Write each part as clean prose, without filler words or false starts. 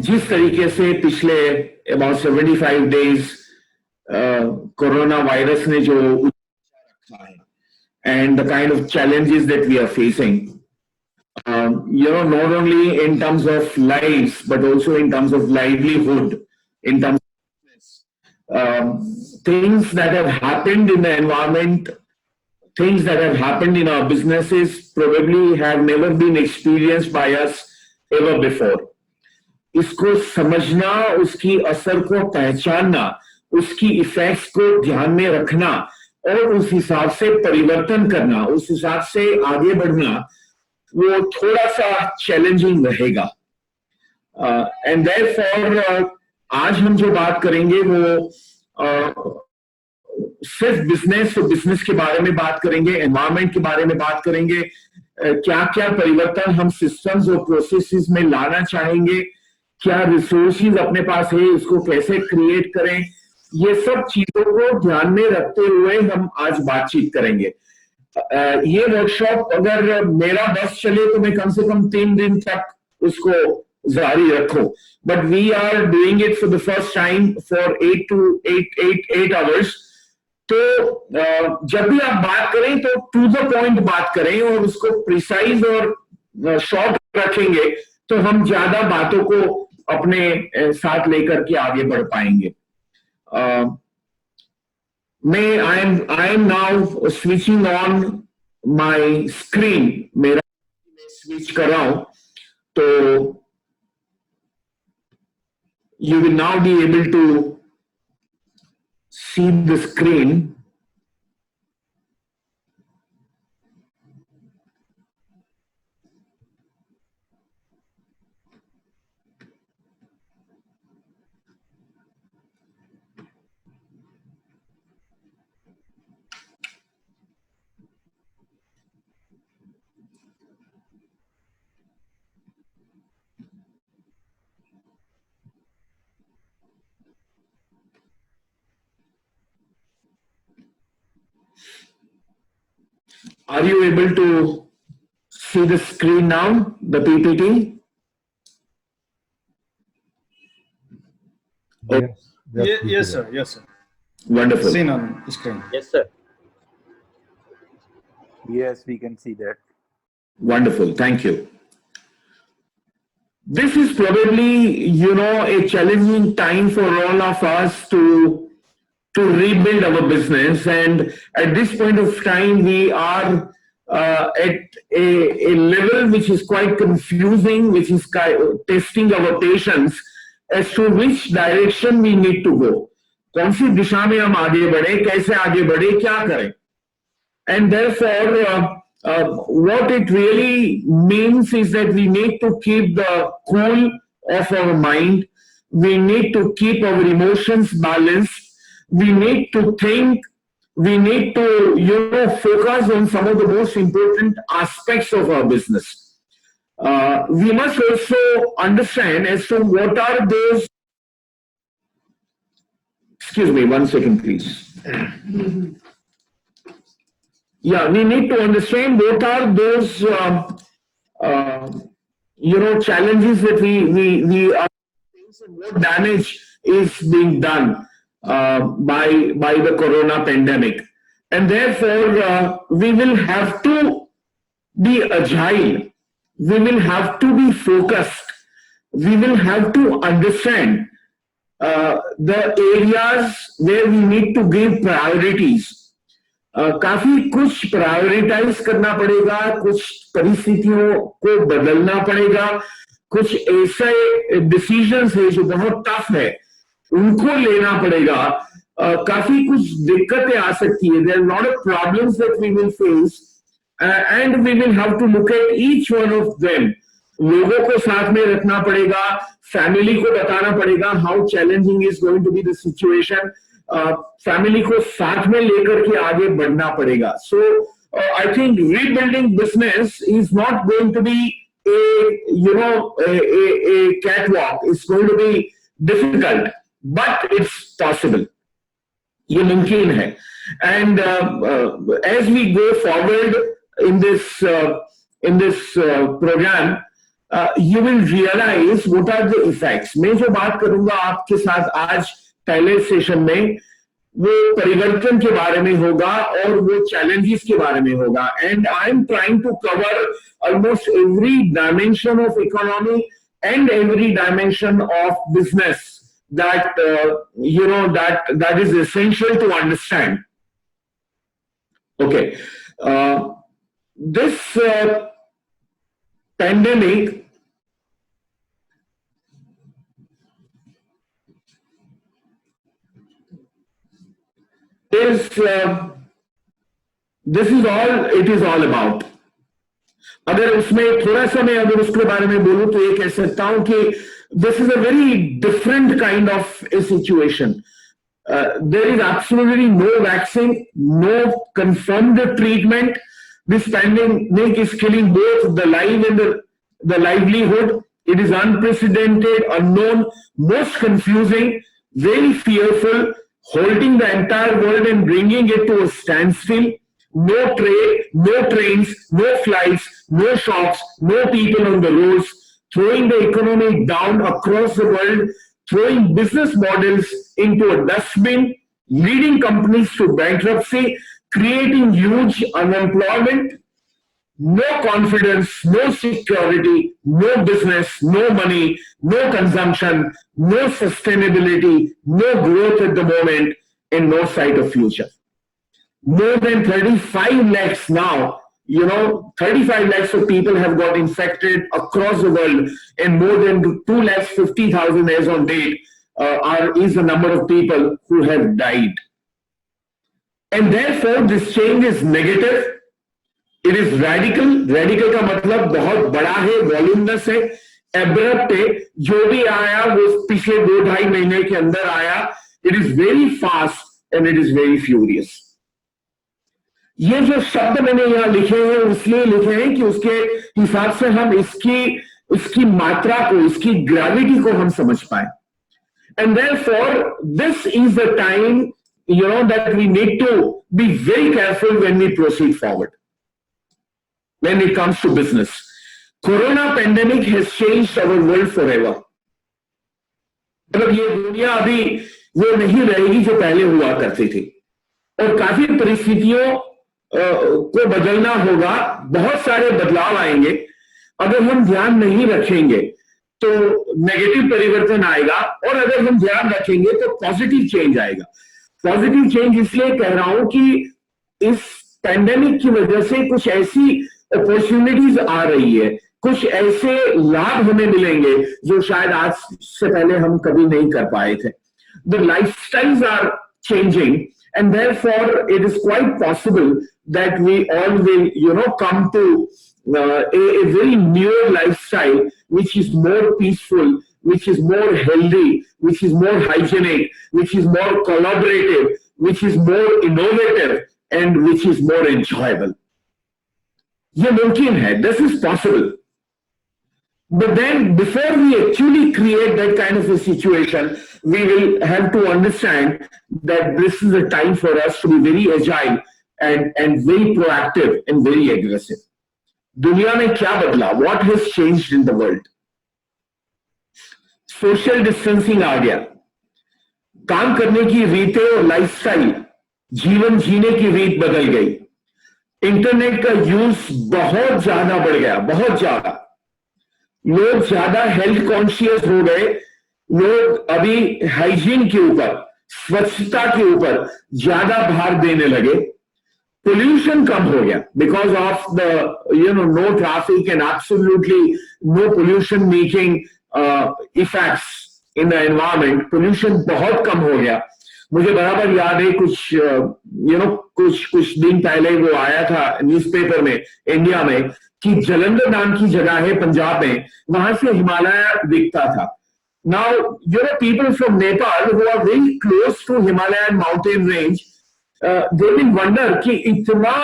जिस तरीके से पिछले about 75 days कोरोना वायरस ने जो रखा है and the kind of challenges that we are facing, not only in terms of lives but also in terms of livelihood, in terms of things that have happened in the environment, things that have happened in our businesses probably have never been experienced by us ever before. इसको समझना, उसकी असर को पहचानना, उसकी effects को ध्यान में रखना और उस हिसाब से परिवर्तन करना, उस हिसाब से आगे बढ़ना, वो थोड़ा सा चैलेंजिंग रहेगा. एंड देयरफॉर आज हम जो बात करेंगे वो सिर्फ बिजनेस के बारे में बात करेंगे, एनवायरनमेंट के बारे में बात करेंगे, क्या क्या परिवर्तन हम सिस्टम्स और प्रोसेसेस में लाना चाहेंगे, क्या रिसोर्सेज अपने पास है, इसको कैसे क्रिएट करें, ये सब चीजों को ध्यान में रखते हुए हम आज बातचीत करेंगे. ये वर्कशॉप अगर मेरा बस चले तो मैं कम से कम 3 दिन तक उसको जारी रखूं, but we are doing it for the first time for 8 hours. तो जब भी आप बात करें तो टू द पॉइंट बात करें और उसको प्रिसाइज और शॉर्ट रखेंगे तो हम ज्यादा बातों को अपने साथ लेकर के आगे बढ़ पाएंगे. I am now switching on my screen. मेरा switch कर रहा हूं तो you will now be able to see the screen. Are you able to see the screen now, the PPT? Yes, sir. Yes, sir. Wonderful. Seen on the screen. Yes, sir. Yes, we can see that. Wonderful. Thank you. This is probably, a challenging time for all of us to rebuild our business. And at this point of time, we are at a level which is quite confusing, which is testing our patience as to which direction we need to go. कौन सी दिशा में हम आगे बढ़े, कैसे आगे बढ़े, क्या करें. And therefore, what it really means is that we need to keep the cool of our mind. We need to keep our emotions balanced. We need to think. We need to, focus on some of the most important aspects of our business. We must also understand as to what are those. Excuse me, 1 second, please. Yeah, we need to understand what are those, challenges that we are facing, what damage is being done by the corona pandemic. And therefore, we will have to be agile. We will have to be focused. We will have to understand the areas where we need to give priorities. काफी कुछ prioritise करना पड़ेगा, कुछ परिस्थितियों को बदलना पड़ेगा, कुछ ऐसे डिसीजंस है जो बहुत टफ है उनको लेना पड़ेगा. काफी कुछ दिक्कतें आ सकती है. There are a lot of problems that we will face and we will have to look at each one of them. लोगों को साथ में रखना पड़ेगा, फैमिली को बताना पड़ेगा how challenging is going to be the situation. Family को साथ में लेकर के आगे बढ़ना पड़ेगा. So I think rebuilding business is not going to be a catwalk. It's going to be difficult, but it's possible. ये मुमकिन है. And as we go forward in this program, you will realize what are the effects. मैं जो बात करूंगा आपके साथ आज पहले सेशन में वो परिवर्तन के बारे में होगा और वो challenges के बारे में होगा. And I am trying to cover almost every dimension of economy and every dimension of business that that is essential to understand. Okay, this pandemic is this is all it is all about. अगर उसमें थोड़ा सा मैं अगर उसके बारे में बोलूं तो ये कह सकता हूं कि this is a very different kind of a situation. There is absolutely no vaccine, no confirmed treatment. This pandemic is killing both the life and the livelihood. It is unprecedented, unknown, most confusing, very fearful, holding the entire world and bringing it to a standstill. No trade, no trains, no flights, no shops, no people on the roads, throwing the economy down across the world, throwing business models into a dustbin, leading companies to bankruptcy, creating huge unemployment, no confidence, no security, no business, no money, no consumption, no sustainability, no growth at the moment, and no sight of future. More than 35 lakhs now, 35 lakhs of people have got infected across the world, and more than 2,50,000 as on date is the number of people who have died. And therefore, this change is negative. It is radical. Radical का मतलब बहुत बड़ा है, वॉल्यूमनस है, abrupt है. जो भी आया वो पिछले 2-2.5 महीने के अंदर आया. It is very fast and it is very furious. ये जो शब्द मैंने यहाँ लिखे हैं इसलिए लिखे हैं कि उसके हिसाब से हम इसकी मात्रा को, इसकी ग्रेविटी को हम समझ पाए. And therefore, this is the time, that we need to be very careful when we proceed forward. When it comes to business, Corona pandemic has changed our world forever. मतलब ये दुनिया अभी वो नहीं रहेगी जो पहले हुआ करती थी, और काफी परिस्थितियों को बदलना होगा. बहुत सारे बदलाव आएंगे. अगर हम ध्यान नहीं रखेंगे तो नेगेटिव परिवर्तन आएगा, और अगर हम ध्यान रखेंगे तो पॉजिटिव चेंज आएगा. पॉजिटिव चेंज इसलिए कह रहा हूं कि इस पैंडेमिक की वजह से कुछ ऐसी अपॉर्चुनिटीज आ रही है, कुछ ऐसे लाभ हमें मिलेंगे जो शायद आज से पहले हम कभी नहीं कर पाए थे. The lifestyles are changing, and therefore it is quite possible that we all will, come to a very newer lifestyle, which is more peaceful, which is more healthy, which is more hygienic, which is more collaborative, which is more innovative, and which is more enjoyable. ये मुमकिन है. This is possible. But then before we actually create that kind of a situation, we will have to understand that this is a time for us to be very agile and very proactive and very aggressive. दुनिया में क्या बदला? What has changed in the world? Social distancing आ गया. काम करने की रीतें और lifestyle, जीवन जीने की रीत बदल गई. इंटरनेट का यूज बहुत ज्यादा बढ़ गया, बहुत ज्यादा. लोग ज्यादा हेल्थ कॉन्शियस हो गए. लोग अभी हाइजीन के ऊपर, स्वच्छता के ऊपर ज्यादा भार देने लगे. Pollution कम हो गया because of the no traffic and absolutely no pollution making effects in the environment. Pollution बहुत कम हो गया. मुझे बराबर याद है कुछ दिन पहले वो आया था न्यूज़पेपर में इंडिया में कि जलंधर नाम की जगह है पंजाब में, वहां से हिमालय दिखता था. Now, people from Nepal who are very close to Himalayan mountain range, they will wonder कि इतना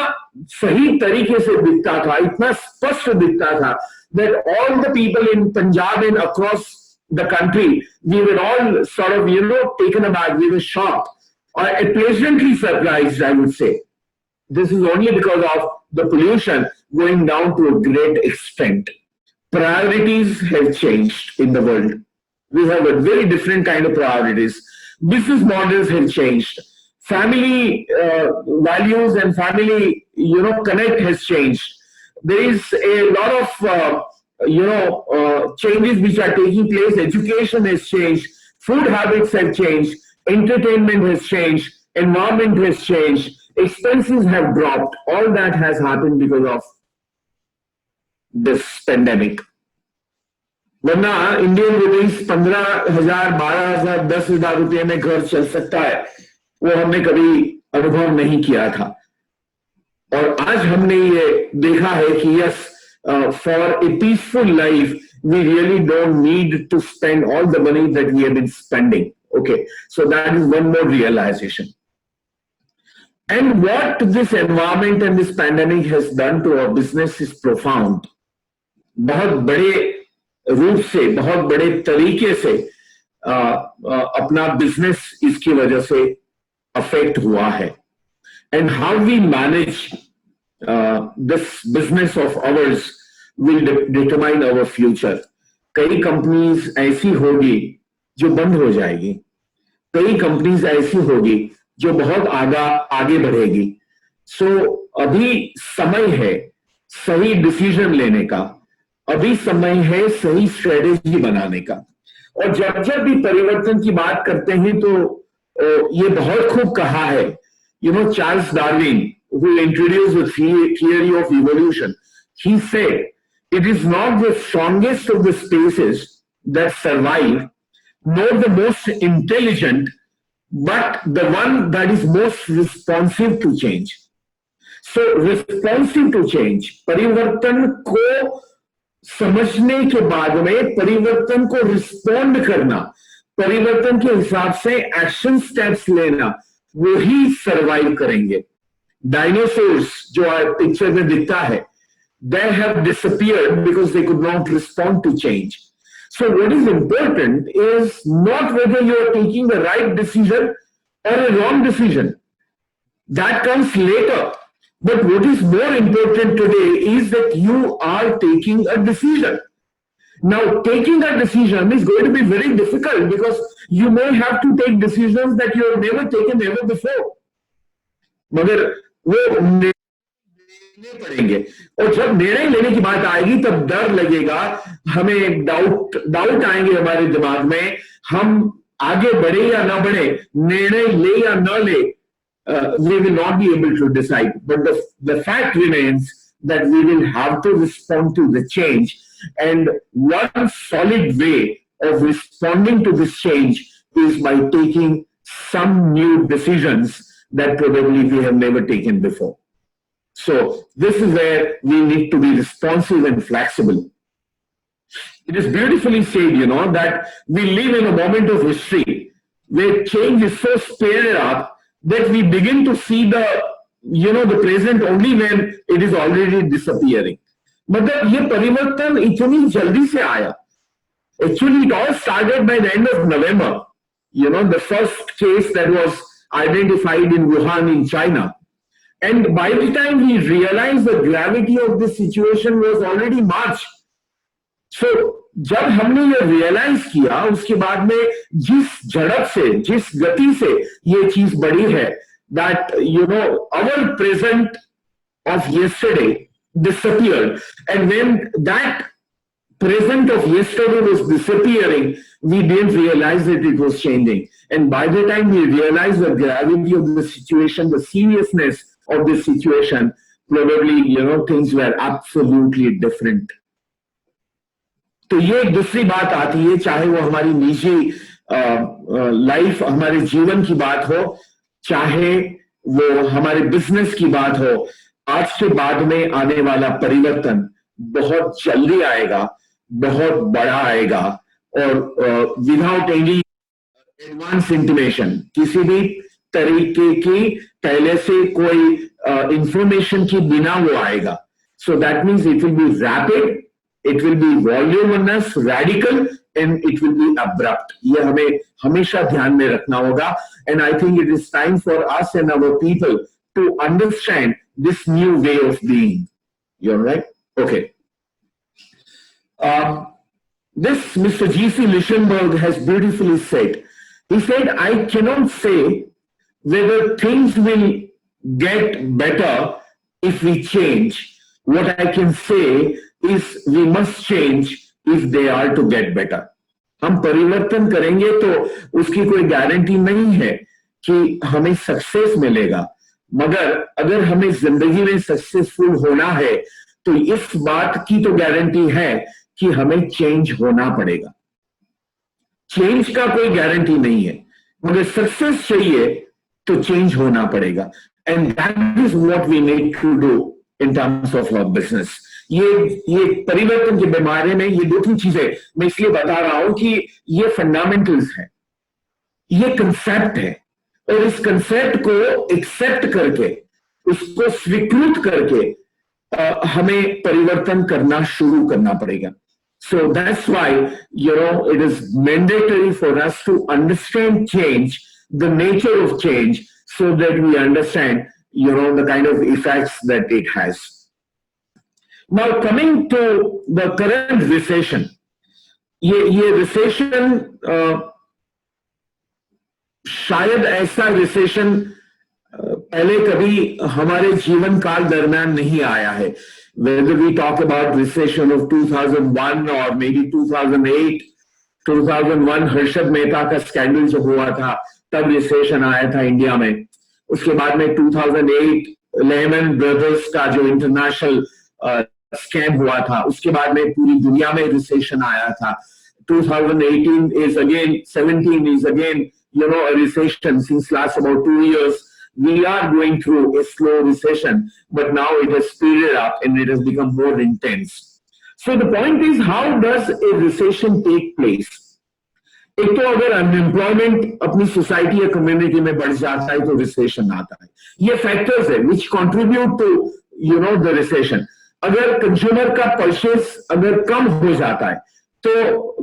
सही तरीके से दिखता था, इतना स्पष्ट दिखता था, that all the people in Punjab and across the country, we were all sort of, taken aback. We were shocked or pleasantly surprised, I would say. This is only because of the pollution going down to a great extent. priorities have changed in the world. We have a very different kind of priorities. Business models have changed. Family values and family, connect has changed. There is a lot of, changes which are taking place. Education has changed. Food habits have changed. Entertainment has changed. Environment has changed. Expenses have dropped. All that has happened because of this pandemic. वरना Indian rupees 15,000, 12,000, 10,000 रुपये में घर चल सकता है, वो हमने कभी अनुभव नहीं किया था। और आज हमने ये देखा है कि yes, for a peaceful life we really don't need to spend all the money that we have been spending. Okay, so that is one more realization. And what this environment and this pandemic has done to our business is profound. बहुत बड़े रूप से, बहुत बड़े तरीके से अपना business इसकी वजह से अफेक्ट हुआ है. And how we manage this business of ours will determine our future. कई कंपनीज ऐसी होगी जो बंद हो जाएगी, कई कंपनीज ऐसी होगी जो बहुत आगे बढ़ेगी. सो अभी समय है सही डिसीजन लेने का, अभी समय है सही स्ट्रेटेजी बनाने का. और जब जब भी परिवर्तन की बात करते हैं तो ये बहुत खूब कहा है, Charles Darwin, who introduced the theory of evolution, he said, it is not the strongest of the species that survive, nor the most intelligent, but the one that is most responsive to change. So responsive to change, परिवर्तन को समझने के बाद में परिवर्तन को respond करना, परिवर्तन के हिसाब से एक्शन स्टेप्स लेना, वही सर्वाइव करेंगे. डायनासोर्स जो पिक्चर में दिखता है, they have disappeared because they could not respond to change. So what is important is not whether you are taking the right decision or a wrong decision. That comes later. But what is more important today is that you are taking a decision. Now, taking a decision is going to be very difficult because you may have to take decisions that you have never taken ever before. मगर वो लेने पड़ेंगे, और जब निर्णय लेने की बात आएगी तब डर लगेगा, हमें डाउट आएंगे हमारे दिमाग में, हम आगे बढ़े या ना बढ़े, निर्णय ले या ना ले. We will not be able to decide, but the fact remains that we will have to respond to the change, and one solid way of responding to this change is by taking some new decisions that probably we have never taken before. So this is where we need to be responsive and flexible. It is beautifully said, that we live in a moment of history where change is so sped up that we begin to see the present only when it is already disappearing. मतलब ये परिवर्तन इतनी जल्दी से आया. Actually, it all started by the end of November. The first case that was identified in Wuhan in China. And by the time we realized the gravity of this situation was already March. So जब हमने ये realise किया, उसके बाद में जिस झड़प से, जिस गति से ये चीज बढ़ी है, that our present of yesterday disappeared, and when that present of yesterday was disappearing, we didn't realize that it was changing. And by the time we realized the gravity of the situation, the seriousness of the situation, probably things were absolutely different. तो ये एक दूसरी बात आती है, चाहे वो हमारी निजी लाइफ, हमारे जीवन की बात हो, चाहे वो हमारे बिजनेस की बात हो. आज के बाद में आने वाला परिवर्तन बहुत जल्दी आएगा, बहुत बड़ा आएगा, और विदाउट एनी एडवांस इंटीमेशन, किसी भी तरीके की पहले से कोई इंफॉर्मेशन की बिना वो आएगा. So that means it will be rapid, it will be voluminous, radical, and it will be abrupt. ये हमें हमेशा ध्यान में रखना होगा. And I think it is time for us and our people to understand this new way of being. You're right? Okay. This Mr. G.C. Lichtenberg has beautifully said. He said, I cannot say whether things will get better if we change. What I can say is we must change if they are to get better. हम परिवर्तन करेंगे तो उसकी कोई guarantee नहीं है कि हमें सक्सेस मिलेगा, मगर अगर हमें जिंदगी में सक्सेसफुल होना है तो इस बात की तो गारंटी है कि हमें चेंज होना पड़ेगा. चेंज का कोई गारंटी नहीं है, मगर सक्सेस चाहिए तो चेंज होना पड़ेगा. And that is what we need to do in terms of our business. ये परिवर्तन के बारे में ये दो तीन चीजें मैं इसलिए बता रहा हूं कि ये फंडामेंटल्स है, ये कंसेप्ट है, और इस कंसेप्ट को एक्सेप्ट करके, उसको स्वीकृत करके हमें परिवर्तन करना शुरू करना पड़ेगा. So that's why, it is mandatory for us to understand change, the nature of change, so that we understand, the kind of effects that it has. Now coming to the current recession, ये recession शायद ऐसा recession पहले कभी हमारे जीवन काल दरमियान नहीं आया है. Whether we talk about recession of 2001 or maybe 2008, 2001 Harshad Mehta का स्कैंडल जो हुआ था तब रिसेशन आया था इंडिया में. उसके बाद में 2008 लेमन ब्रदर्स का जो इंटरनेशनल स्कैम हुआ था, उसके बाद में पूरी दुनिया में रिसेशन आया था. 2018 is again, 17 is again, a recession. Since last about 2 years, we are going through a slow recession, but now it has speeded up and it has become more intense. So the point is, how does a recession take place? एक तो अगर unemployment अपनी society या community में बढ़ जाता है तो रिसेशन आता है. ये फैक्टर्स है विच कंट्रीब्यूट टू द रिसेशन. अगर कंज्यूमर का परचेस अगर कम हो जाता है तो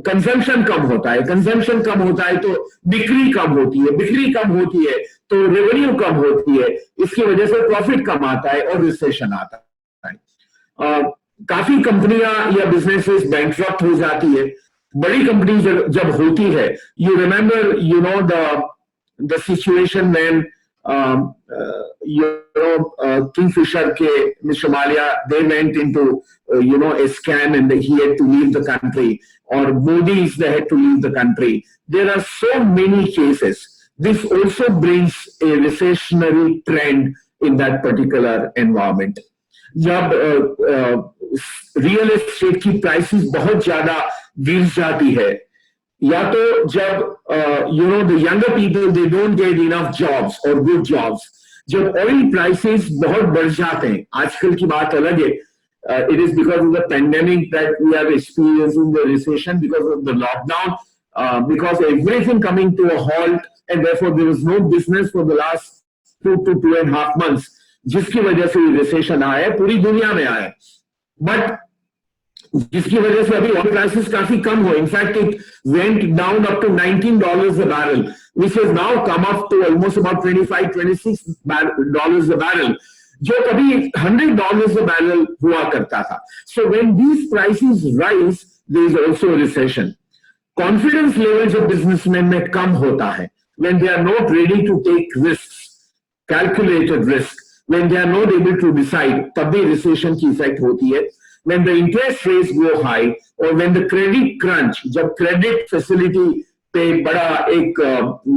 कंजम्पशन कम होता है, कंजम्पशन कम होता है तो बिक्री कम होती है, बिक्री कम होती है तो रेवेन्यू कम होती है, इसकी वजह से प्रॉफिट कम आता है और रिसेशन आता है. काफी कंपनियां या बिजनेसेस बैंकरप्ट हो जाती है. बड़ी कंपनी जब होती है, you remember the situation when Kingfisher के Mr. Malia, they went into a scam and he had to leave the country, or Moody's, they had to leave the country. There are so many cases. This also brings a recessionary trend in that particular environment. जब real estate की prices बहुत ज्यादा गिर जाती है, या तो जब the younger people, they don't get enough jobs or good jobs, जब ऑयल प्राइसेस बहुत बढ़ जाते हैं, आजकल की बात अलग है. It is because of the pandemic that we are experiencing the recession, because of the lockdown, because everything coming to a halt, and therefore there was no business for the last 2 to 2.5 months, जिसकी वजह से recession आया है, पूरी दुनिया में आया है. बट जिसकी वजह से अभी ऑयल प्राइसेस काफी कम हो. In fact it went down up to $19 a barrel, which has now come up to almost about $25-26 a barrel, जो कभी $100 a barrel हुआ करता था. So when these prices rise, there is also a recession. Confidence levels of businessmen में कम होता है. When they are not ready to take risks, calculated risks, when they are not able to decide, तब भी recession की effect होती है. When the interest rates go high, or when the credit crunch, जब credit facility पे बड़ा एक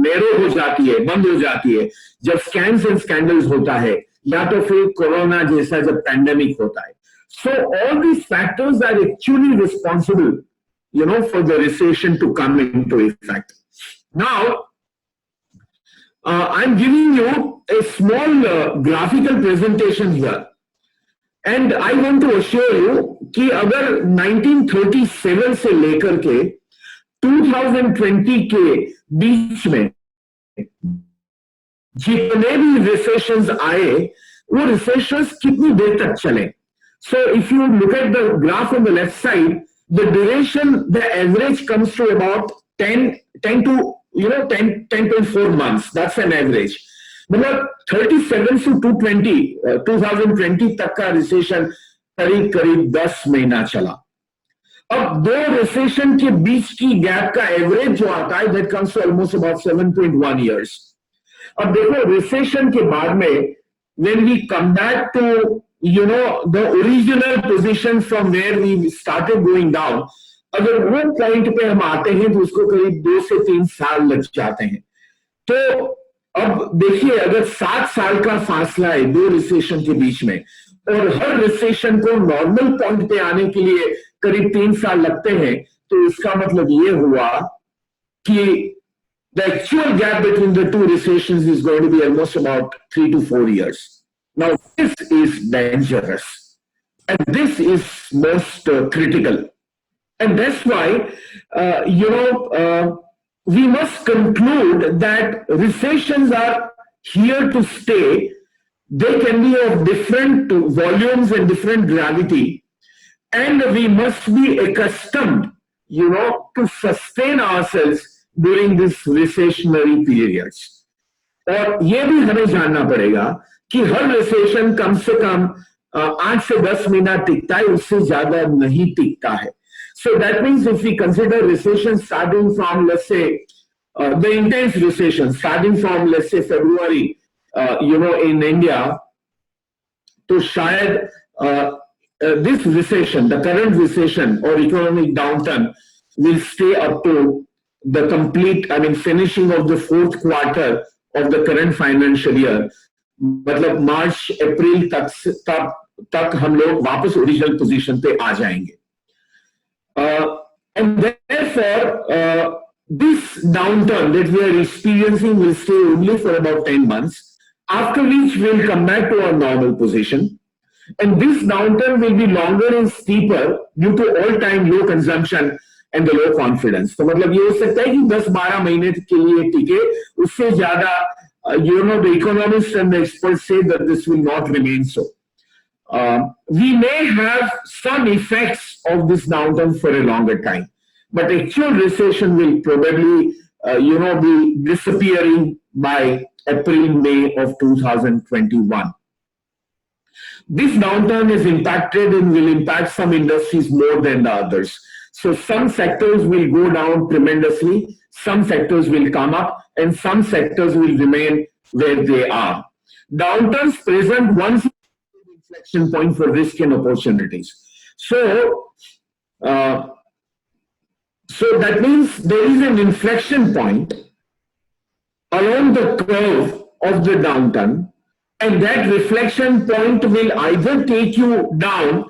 narrow हो जाती है, बंद हो जाती है, जब scams and scandals होता है, या तो फिर कोरोना जैसा जब pandemic होता है. So all these factors are actually responsible, for the recession to come into effect. Now, I'm giving you a small graphical presentation here. And I want to assure you कि अगर 1937 से लेकर के 2020 के बीच में जितने भी रिसेशंस आए, वो रिसेशंस कितनी देर तक चले. So if you look at the graph on the left side, the duration, the average comes to about 10.4 months. That's an average. मतलब 37 से 2020 तक का रिसेशन करीब 10 महीना चला. अब दो रिसेशन के बीच की गैप का एवरेज जो आता है that comes to almost about 7.1 years. अब देखो रिसेशन के बाद में when we come back to the original position from where we started going down, अगर वो पॉइंट पे हम आते हैं तो उसको करीब 2 से 3 साल लग जाते हैं. तो अब देखिए अगर 7 साल का फासला है दो रिसेशन के बीच में और हर रिसेशन को नॉर्मल पॉइंट पे आने के लिए करीब 3 साल लगते हैं, तो इसका मतलब ये हुआ कि the actual gap between the two recessions is going to be almost about 3 to 4 years. Now, this is dangerous. And this is most critical. And that's why, we must conclude that recessions are here to stay. They can be of different volumes and different gravity. And we must be accustomed, to sustain ourselves during this recessionary periods. और ये भी हमें जानना पड़ेगा कि हर recession कम से कम 8 से 10 महीना टिकता है, उससे ज्यादा नहीं टिकता है. So that means if we consider recession starting from, let's say, the intense recession starting from, let's say, February, in India, तो शायद this recession, the current recession or economic downturn will stay up to the complete, finishing of the fourth quarter of the current financial year. मतलब मार्च अप्रैल तक हम लोग वापस original position पे आ जाएंगे. And therefore, this downturn that we are experiencing will stay only for about 10 months, after which we'll come back to our normal position. And this downturn will be longer and steeper due to all-time low consumption and the low confidence. तो मतलब ये हो सकता है कि 10-12 महीने के लिए टिके, उससे ज्यादा the economists and the experts say that this will not remain so. We may have some effects of this downturn for a longer time, but actual recession will probably, be disappearing by April, May of 2021. This downturn is impacted and will impact some industries more than the others. So some sectors will go down tremendously, some sectors will come up, and some sectors will remain where they are. Downturns present one inflection point for risk and opportunities. So that means there is an inflection point along the curve of the downturn, and that reflection point will either take you down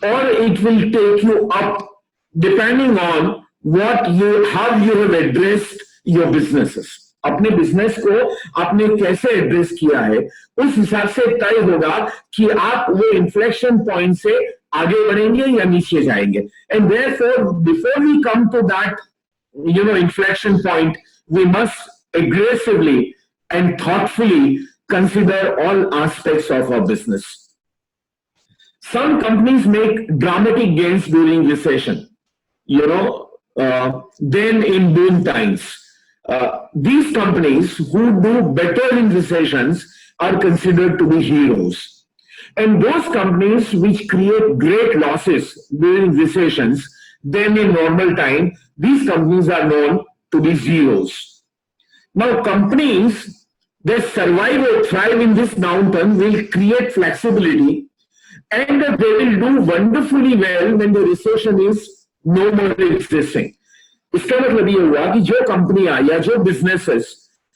or it will take you up, depending on how you have addressed your businesses. अपने business को आपने कैसे address किया है, उस हिसाब से तय होगा कि आप वो इन्फ्लेक्शन पॉइंट से आगे बढ़ेंगे या नीचे जाएंगे. And therefore before we come to that inflection point, we must aggressively and thoughtfully consider all aspects of our business. Some companies make dramatic gains during recession, then in boom times. These companies who do better in recessions are considered to be heroes. And those companies which create great losses during recessions, then in normal time, these companies are known to be zeros. Now, companies that survive or thrive in this downturn will create flexibility, and they will do wonderfully well when the recession is no more existing. इसका मतलब ये हुआ कि जो कंपनियां या जो businesses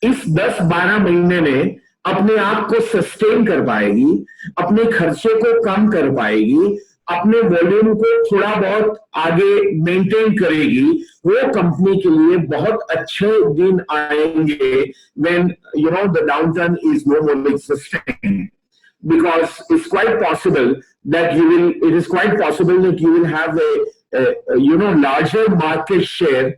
इस 10-12 महीने में अपने आप को सस्टेन कर पाएगी, अपने खर्चे को कम कर पाएगी, अपने वॉल्यूम को थोड़ा बहुत आगे मेंटेन करेगी, वो कंपनी के लिए बहुत अच्छे दिन आएंगे when the downturn is no more existing, because it's quite possible that you will have a larger market share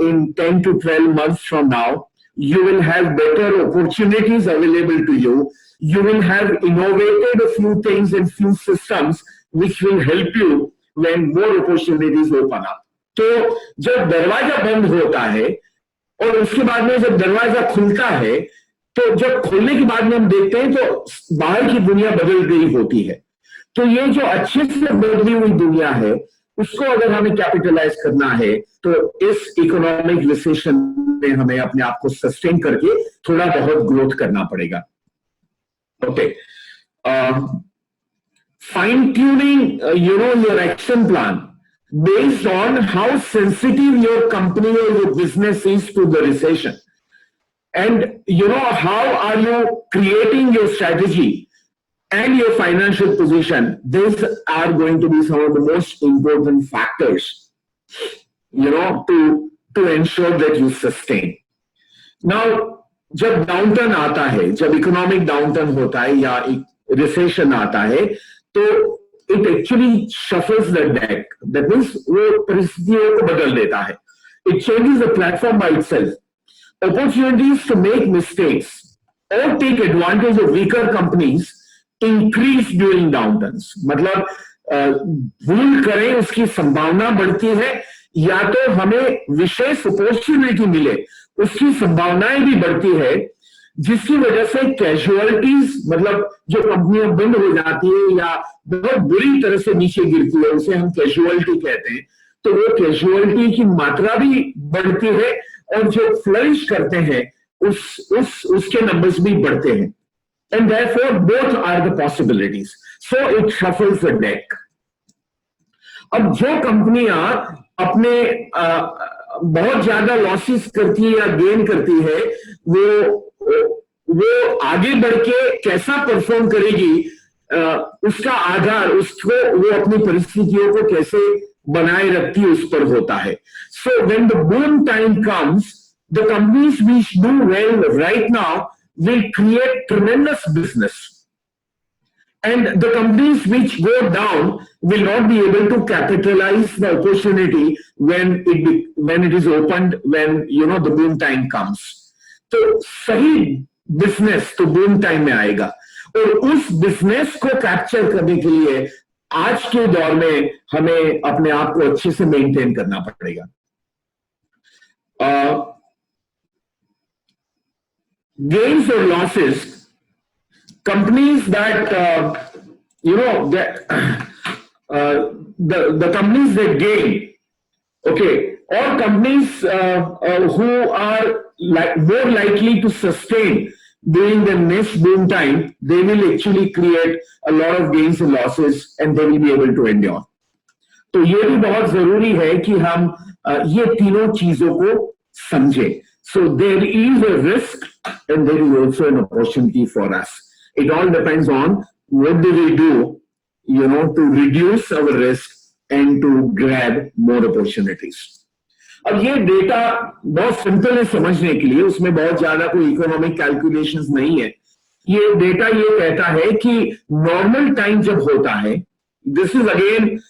in 10 to 12 months from now. You will have better opportunities available to you. You will have innovated a few things and few systems which will help you when more opportunities open up. तो जब दरवाजा बंद होता है और उसके बाद में जब दरवाजा खुलता है, तो जब खोलने के बाद में हम देखते हैं तो बाहर की दुनिया बदल गई होती है. तो ये जो अच्छे से बदली हुई दुनिया है, उसको अगर हमें कैपिटलाइज करना है तो इस इकोनॉमिक रिसेशन में हमें अपने आप को सस्टेन करके थोड़ा बहुत ग्रोथ करना पड़ेगा. Okay, fine tuning your action plan based on how sensitive your company or your business is to the recession, and how are you creating your strategy and your financial position. These are going to be some of the most important factors to ensure that you sustain. Now, जब downturn आता है, जब economic downturn होता है या recession आता है, तो it actually shuffles the deck. That means वो परिस्थितियों को बदल देता है. It changes the platform by itself. Opportunities to make mistakes or take advantage of weaker companies increase during downturns. मतलब भूल करें उसकी संभावना बढ़ती है, या तो हमें विशेष अपॉर्चुनिटी मिले उसकी संभावनाएं भी बढ़ती है, जिसकी वजह से कैजुअलिटीज, मतलब जो कंपनियां बंद हो जाती है या बहुत बुरी तरह से नीचे गिरती है, उसे हम कैजुअलिटी कहते हैं. तो वो कैजुअलिटी की मात्रा भी बढ़ती है और जो फ्लरिश करते हैं उसके नंबर्स भी बढ़ते हैं. And therefore both are the possibilities. So it shuffles the deck. अब जो कंपनियां अपने बहुत ज्यादा लॉसेस करती है या गेन करती है, वो आगे बढ़ के कैसा परफॉर्म करेगी, उसका आधार उसको वो अपनी परिस्थितियों को कैसे बनाए रखती है उस पर होता है. So when the boom time comes, the companies which do well right now will create tremendous business, and the companies which go down will not be able to capitalize the opportunity when it is opened, when the boom time comes. तो सही business तो boom time में आएगा, और उस business को capture करने के लिए आज के दौर में हमें अपने आप को अच्छे से मेंटेन करना पड़ेगा. Gains or losses, companies that the companies that gain, okay, or companies who are more likely to sustain during the next boom time, they will actually create a lot of gains and losses, and they will be able to endure. तो ये भी बहुत जरूरी है कि हम ये तीनों चीजों को समझें. So there is a risk and there is also an opportunity for us. It all depends on what do we do, to reduce our risk and to grab more opportunities. अब ये डेटा बहुत simple है समझने के लिए, उसमें बहुत ज्यादा कोई इकोनॉमिक कैलकुलेशंस नहीं है. ये डेटा ये कहता है कि नॉर्मल टाइम जब होता है, this is again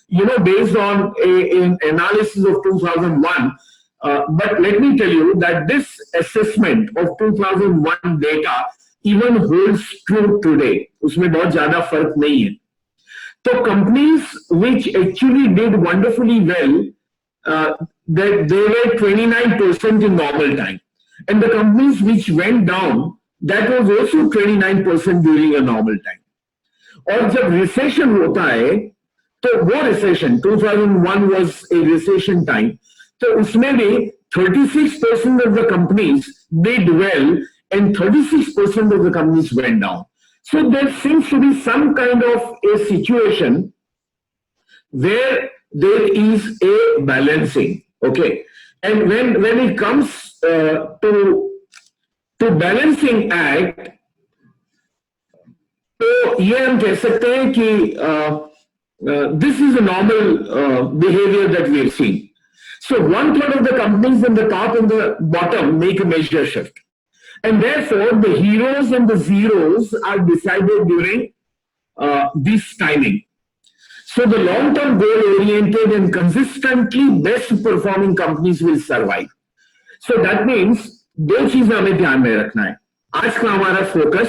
based on an analysis of 2001, but let me tell you that this assessment of 2001 data even holds true today. उसमें बहुत ज्यादा फर्क नहीं है. तो companies which actually did wonderfully well, that they were 29% in normal time, and the companies which went down, that was also 29% during a normal time. और जब recession होता है, तो वो recession 2001 was a recession time, तो उसमें भी 36% of the companies did well and 36% of the companies went down. So there seems to be some kind of a situation where there is a balancing, okay? And when it comes to balancing act, तो ये हम कह सकते हैं कि this is a normal behavior that we have seen. So 1/3 of the companies in the top and the bottom make a major shift, and therefore the heroes and the zeros are decided during this timing. So the long-term goal-oriented and consistently best-performing companies will survive. So that means दो चीजें हमें ध्यान में रखना है. आज का हमारा फोकस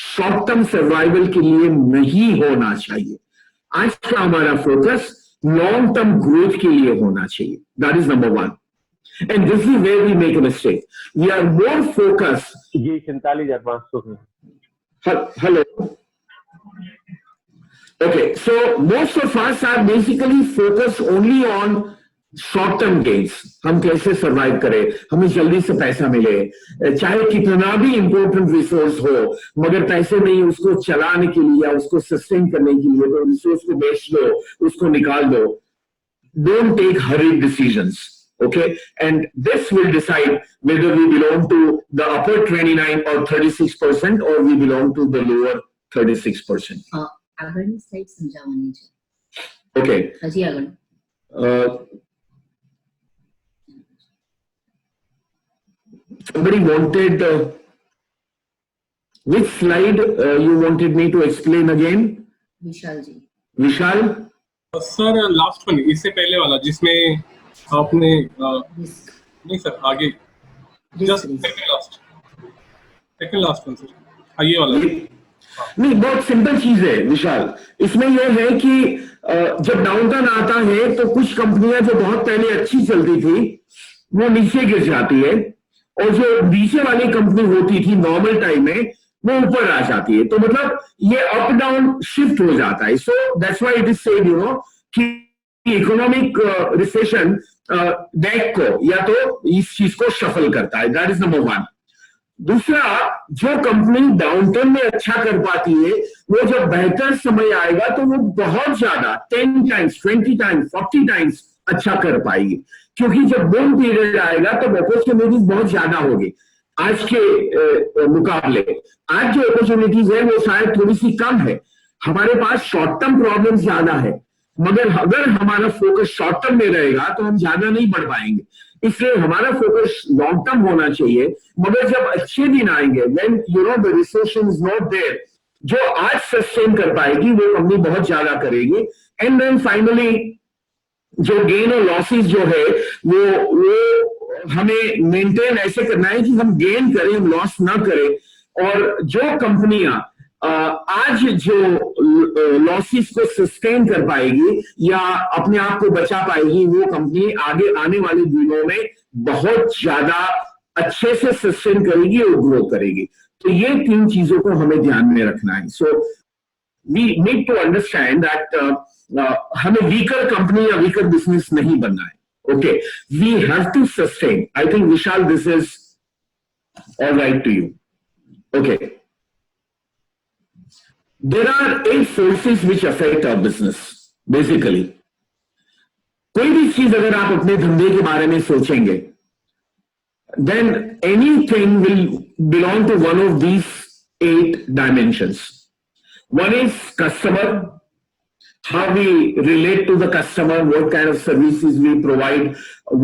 शॉर्ट टर्म सर्वाइवल के लिए नहीं होना चाहिए. आज का हमारा फोकस लॉन्ग टर्म ग्रोथ के लिए होना चाहिए. That is number one. And this is where we make a mistake. We are more focused. जी 47 एडवांस तो hello. Okay, so most of us are basically focused only on short term gains. हम कैसे survive करें, हमें जल्दी से पैसा मिले, चाहे कितना भी इंपॉर्टेंट रिसोर्स हो, मगर पैसे नहीं उसको चलाने के लिए या उसको सस्टेन करने के लिए तो रिसोर्स को बेच दो, उसको निकाल दो. Don't take hurried decisions. Okay, and this will decide whether we belong to the upper 29 or 36% or we belong to the lower 36%. આગળની સ્લાઇડ સમજાવવાની છે. Okay. હજી આગળ. Somebody wanted which slide you wanted me to explain again? વિશાલજી. Vishal? Sir last one, इससे पहले वाला जिसमें आपने नहीं सर आगे just second last one sir, आगे वाला. नहीं, बहुत सिंपल चीज है विशाल. इसमें यह है कि जब डाउनटर्न आता है तो कुछ कंपनियां जो बहुत पहले अच्छी चलती थी वो नीचे गिर जाती है और जो नीचे वाली कंपनी होती थी नॉर्मल टाइम में वो ऊपर आ जाती है. तो मतलब ये अप डाउन शिफ्ट हो जाता है. So that's why it is said कि इकोनॉमिक रिसेशन डेक को या तो इस चीज को शफल करता है. That is number one. दूसरा, जो कंपनी डाउनटर्न में अच्छा कर पाती है वो जब बेहतर समय आएगा तो वो बहुत ज्यादा 10 टाइम्स 20 टाइम्स 40 टाइम्स अच्छा कर पाएगी, क्योंकि जब बूम पीरियड आएगा तो अपॉर्चुनिटीज बहुत ज्यादा होगी आज के मुकाबले. आज जो अपॉर्चुनिटीज है वो शायद थोड़ी सी कम है. हमारे पास शॉर्ट टर्म प्रॉब्लम ज्यादा है, मगर अगर हमारा फोकस शॉर्ट टर्म में रहेगा तो हम ज्यादा नहीं बढ़ पाएंगे. इसलिए हमारा फोकस लॉन्ग टर्म होना चाहिए. मगर जब अच्छे दिन आएंगे when the recession is not there, जो आज सस्टेन कर पाएगी वो कंपनी बहुत ज्यादा करेगी. एंड देन फाइनली जो गेन और लॉसेस जो है वो हमें मेंटेन ऐसे करना है कि हम गेन करें, हम लॉस ना करें. और जो कंपनियां आज जो लॉसेस को सस्टेन कर पाएगी या अपने आप को बचा पाएगी वो कंपनी आगे आने वाले दिनों में बहुत ज्यादा अच्छे से सस्टेन करेगी और ग्रो करेगी. तो ये तीन चीजों को हमें ध्यान में रखना है. So we need to understand that हमें वीकर कंपनी या वीकर बिजनेस नहीं बनना है. Okay, we have to sustain. I think Vishal this is all right to you. Okay, there are 8 forces which affect our business basically. कोई भी चीज अगर आप अपने धंधे के बारे में सोचेंगे then anything will belong to one of these 8 dimensions. One is customer, how we relate to the customer, what kind of services we provide,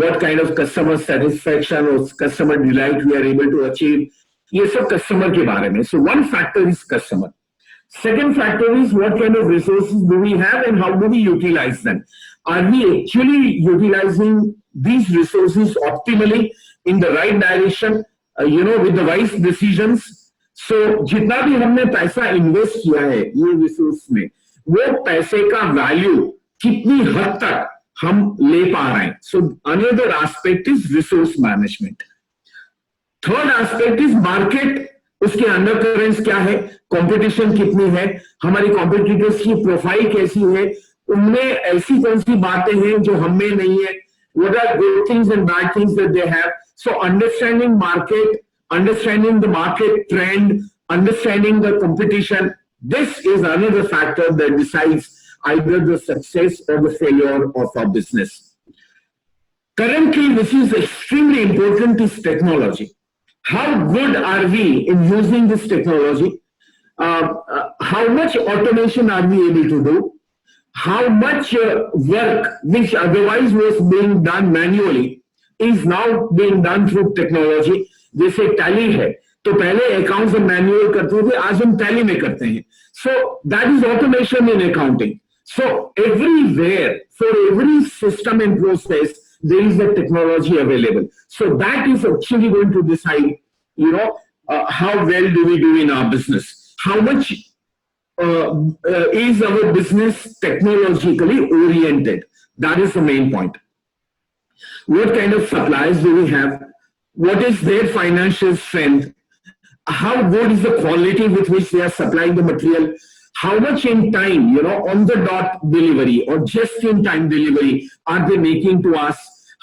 what kind of customer satisfaction or customer delight we are able to achieve. ये सब customer के बारे में. So one factor is customer. Second factor is what kind of resources do we have and how do we utilize them? Are we actually utilizing these resources optimally in the right direction, with the wise decisions? So जितना भी हमने पैसा invest किया है ये resource में, वो पैसे का वैल्यू कितनी हद तक हम ले पा रहे हैं. So another aspect is resource management. Third aspect is market. उसके अंडर करेंट्स क्या है, कंपटीशन कितनी है, हमारी कॉम्पिटिटर्स की प्रोफाइल कैसी है, उनमें ऐसी कौन सी बातें हैं जो हम में नहीं है, what are good things and bad things that they have. So understanding market, understanding the market trend, understanding the competition, this is another factor that decides either the success or the failure of our business. Currently, which is extremely important, is technology. How good are we in using this technology? How much automation are we able to do? How much work which otherwise was being done manually is now being done through technology? जैसे tally है तो पहले accounts हम manual करते थे, आज हम tally में करते हैं. So that is automation in accounting. So everywhere, for every system and process, there is a technology available. So that is actually going to decide, how well do we do in our business? How much is our business technologically oriented? That is the main point. What kind of suppliers do we have? What is their financial strength? How good is the quality with which they are supplying the material? how much in time, on the dot delivery or just in time delivery are they making to us,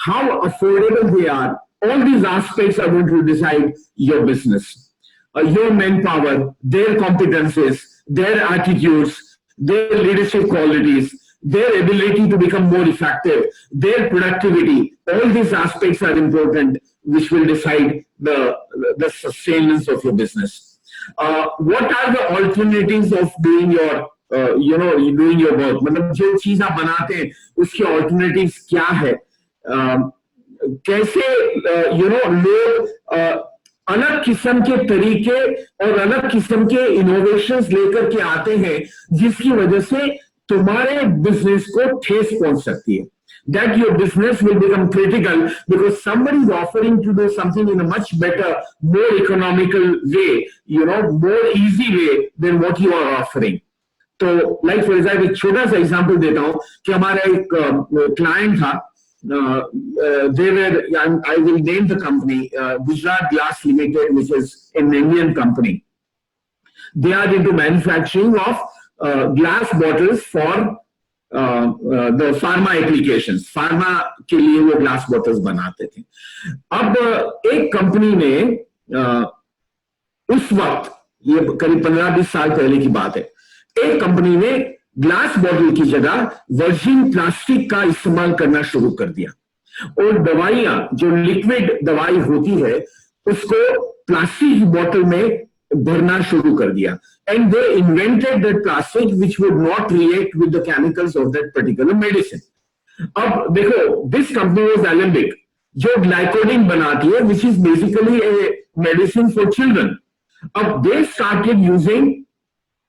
how affordable they are. All these aspects are going to decide your business. Your manpower, their competencies, their attitudes, their leadership qualities, their ability to become more effective, their productivity, all these aspects are important, which will decide the sustenance of your business. What are the alternatives of doing your doing your work? मतलब जो चीज आप बनाते हैं उसके alternatives क्या है? कैसे लोग अलग किस्म के तरीके और अलग किस्म के इनोवेशंस लेकर के आते हैं जिसकी वजह से तुम्हारे बिजनेस को ठेस पहुंच सकती है. That your business will become critical because somebody is offering to do something in a much better, more economical way, more easy way than what you are offering. तो like for example एक छोटा सा example देता हूं कि हमारा एक client था. They were, I will name the company, Gujarat Glass Limited, which is an Indian company. They are into manufacturing of glass bottles for the pharma applications. Pharma के लिए वो glass bottles बनाते थे. अब एक कंपनी ने उस वक्त, ये करीब 15-20 साल पहले की बात है, एक कंपनी ने ग्लास बॉटल की जगह वर्जिन प्लास्टिक का इस्तेमाल करना शुरू कर दिया और दवाइयां, जो लिक्विड दवाई होती है, उसको प्लास्टिक बॉटल में भरना शुरू कर दिया. And they invented that plastic which would not react with the chemicals of that particular medicine. अब देखो, दिस कंपनी वाज एलेम्बिक, जो ग्लाइकोडिन बनाती है, which is basically a medicine for children. अब they started using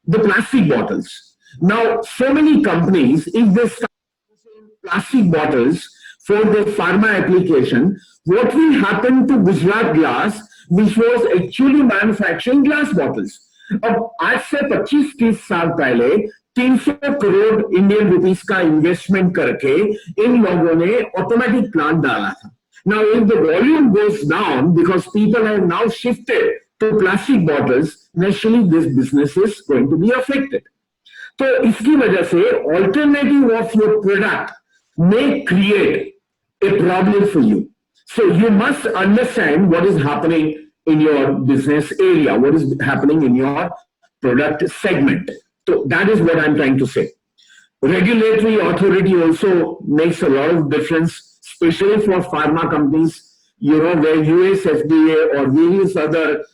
the plastic bottles. Now, so many companies, if they start using plastic bottles for their pharma application, what will happen to Gujarat Glass, which was actually manufacturing glass bottles? अब आज से 25-30 साल पहले 300 crore Indian rupees का investment करके इन लोगों ने automatic plant डाला था. Now, if the volume goes down because people have now shifted to plastic bottles, naturally this business is going to be affected. तो इसकी वजह से alternative of your product may create a problem for you. So you must understand what is happening in your business area, what is happening in your product segment. So that is what I'm trying to say. Regulatory authority also makes a lot of difference, especially for pharma companies, where US FDA or various other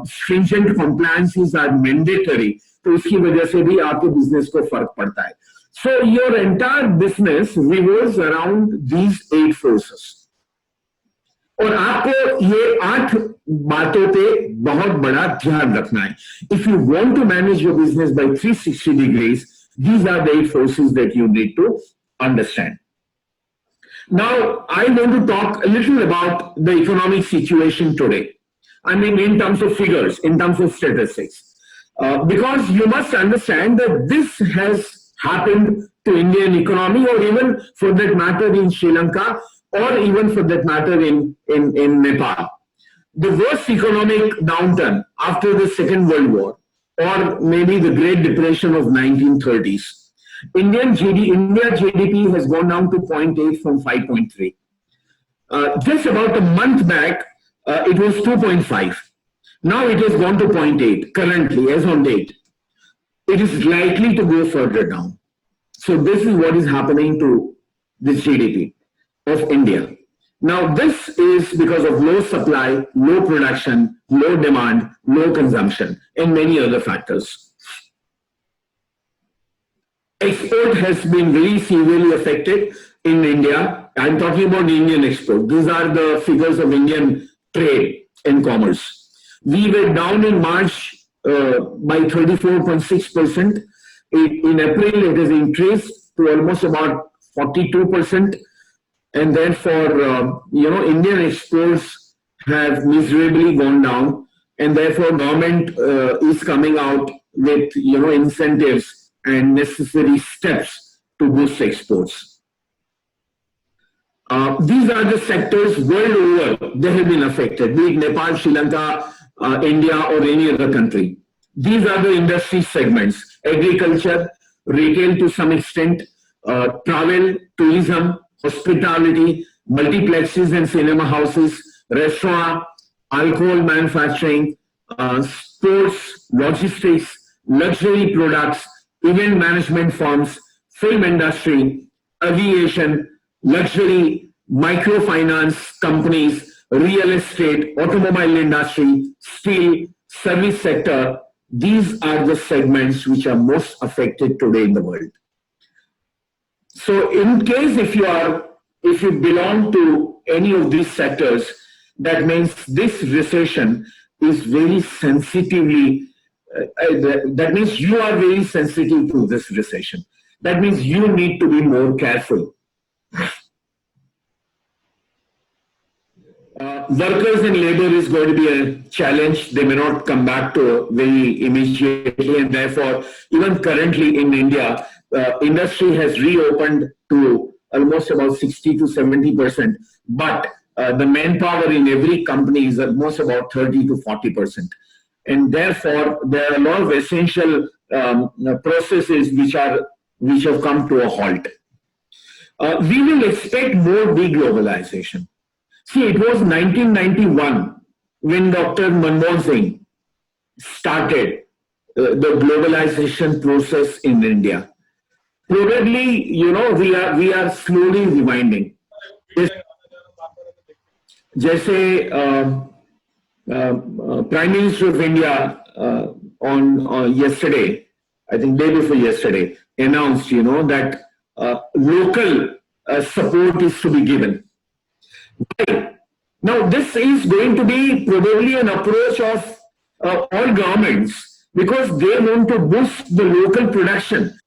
stringent compliances are mandatory. तो इसकी वजह से भी आपके business को फर्क पड़ता है. So your entire business revolves around these 8 forces. और आपको ये 8 बातों पे बहुत बड़ा ध्यान रखना है. If you want to manage your business by 360 degrees, these are the 8 forces that you need to understand. Now, I want to talk a little about the economic situation today. I mean, in terms of figures, in terms of statistics. Because you must understand that this has happened to Indian economy, or even for that matter in Sri Lanka, or even for that matter in Nepal. The worst economic downturn after the Second World War, or maybe the Great Depression of 1930s. India GDP has gone down to 0.8 from 5.3. Just about a month back, it was 2.5. Now it has gone to 0.8 currently, as on date. It is likely to go further down. So this is what is happening to the GDP of India. Now this is because of low supply, low production, low demand, low consumption, and many other factors. Export has been very severely affected in India. I'm talking about Indian export. These are the figures of Indian trade and commerce. We were down in March by 34.6%. In April, it has increased to almost about 42%. And therefore, Indian exports have miserably gone down. And therefore, government is coming out with, incentives and necessary steps to boost exports. These are the sectors world over that have been affected, be it Nepal, Sri Lanka, India, or any other country. These are the industry segments: agriculture, retail to some extent, travel, tourism, hospitality, multiplexes and cinema houses, restaurant, alcohol manufacturing, sports, logistics, luxury products, event management firms, film industry, aviation, luxury, microfinance companies, real estate, automobile industry, steel, service sector. These are the segments which are most affected today in the world. So in case if you belong to any of these sectors, that means this recession is very sensitively, that means you are very sensitive to this recession. That means you need to be more careful. Workers and labor is going to be a challenge. They may not come back to very immediately, and therefore, even currently in India, industry has reopened to almost about 60 to 70%, but the manpower in every company is almost about 30 to 40%. And therefore, there are a lot of essential processes which have come to a halt. We will expect more deglobalization. See, it was 1991 when Dr. Manmohan Singh started the globalization process in India. Probably, we are slowly rewinding. Jaise Prime Minister of India on yesterday, I think day before yesterday, announced, that local support is to be given. Now, this is going to be probably an approach of all governments, because they want to boost the local production,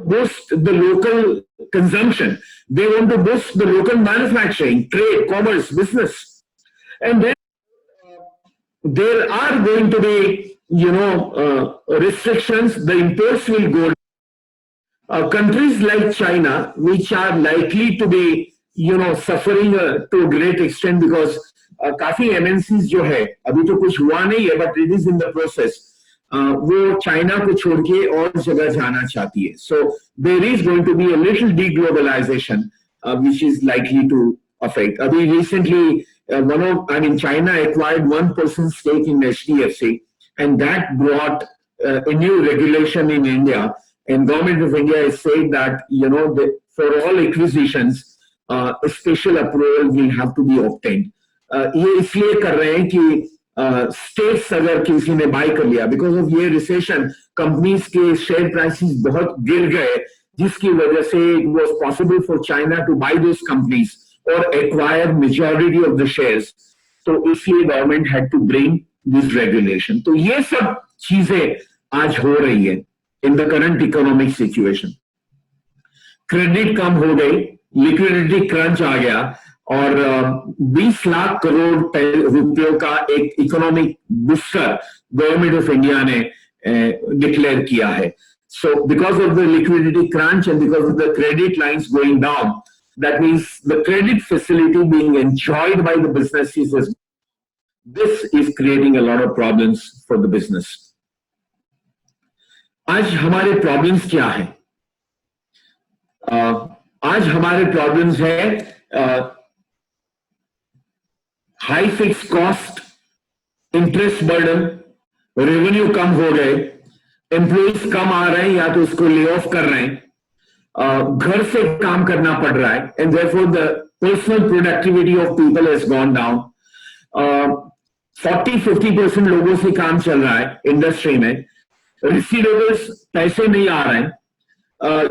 boost the local consumption. They want to boost the local manufacturing, trade, commerce, business. And then there are going to be, restrictions. The imports will go down. Countries like China, which are likely to be suffering to a great extent, because काफी MNCs जो है, अभी तो कुछ हुआ नहीं है, but it is in the process, वो चाइना को छोड़ के और जगह जाना चाहती है. So there is going to be a little deglobalization which is likely to affect. अभी recently China acquired 1% stake in HDFC, and that brought a new regulation in India, and government of India has said that for all acquisitions a special approval will have to be obtained. ये इसलिए कर रहे हैं कि states अगर किसी ने buy कर लिया, बिकॉज ऑफ ये रिसेशन कंपनीज के शेयर प्राइसेस बहुत गिर गए, जिसकी वजह से it was possible for China to buy those companies और acquire majority of the shares. तो इसलिए government had to bring this regulation. तो ये सब चीजें आज हो रही है in the current economic situation. Credit कम हो गई, लिक्विडिटी क्रंच आ गया, और 20 लाख करोड़ रुपयों का एक economic booster government of India ने डिक्लेयर किया है. So because of the liquidity crunch and because of the credit lines going down, that means the credit facility being enjoyed by the businesses, this is creating a lot of problems for the business. आज हमारे problems क्या है? आज हमारे problems है high fixed cost, interest burden, revenue कम हो गए, एम्प्लॉइज कम आ रहे हैं या तो उसको ले ऑफ कर रहे हैं, घर से काम करना पड़ रहा है, and therefore the personal productivity of people has gone down. 40-50% लोगों से काम चल रहा है इंडस्ट्री में. रिसीवेबल्स पैसे नहीं आ रहे हैं,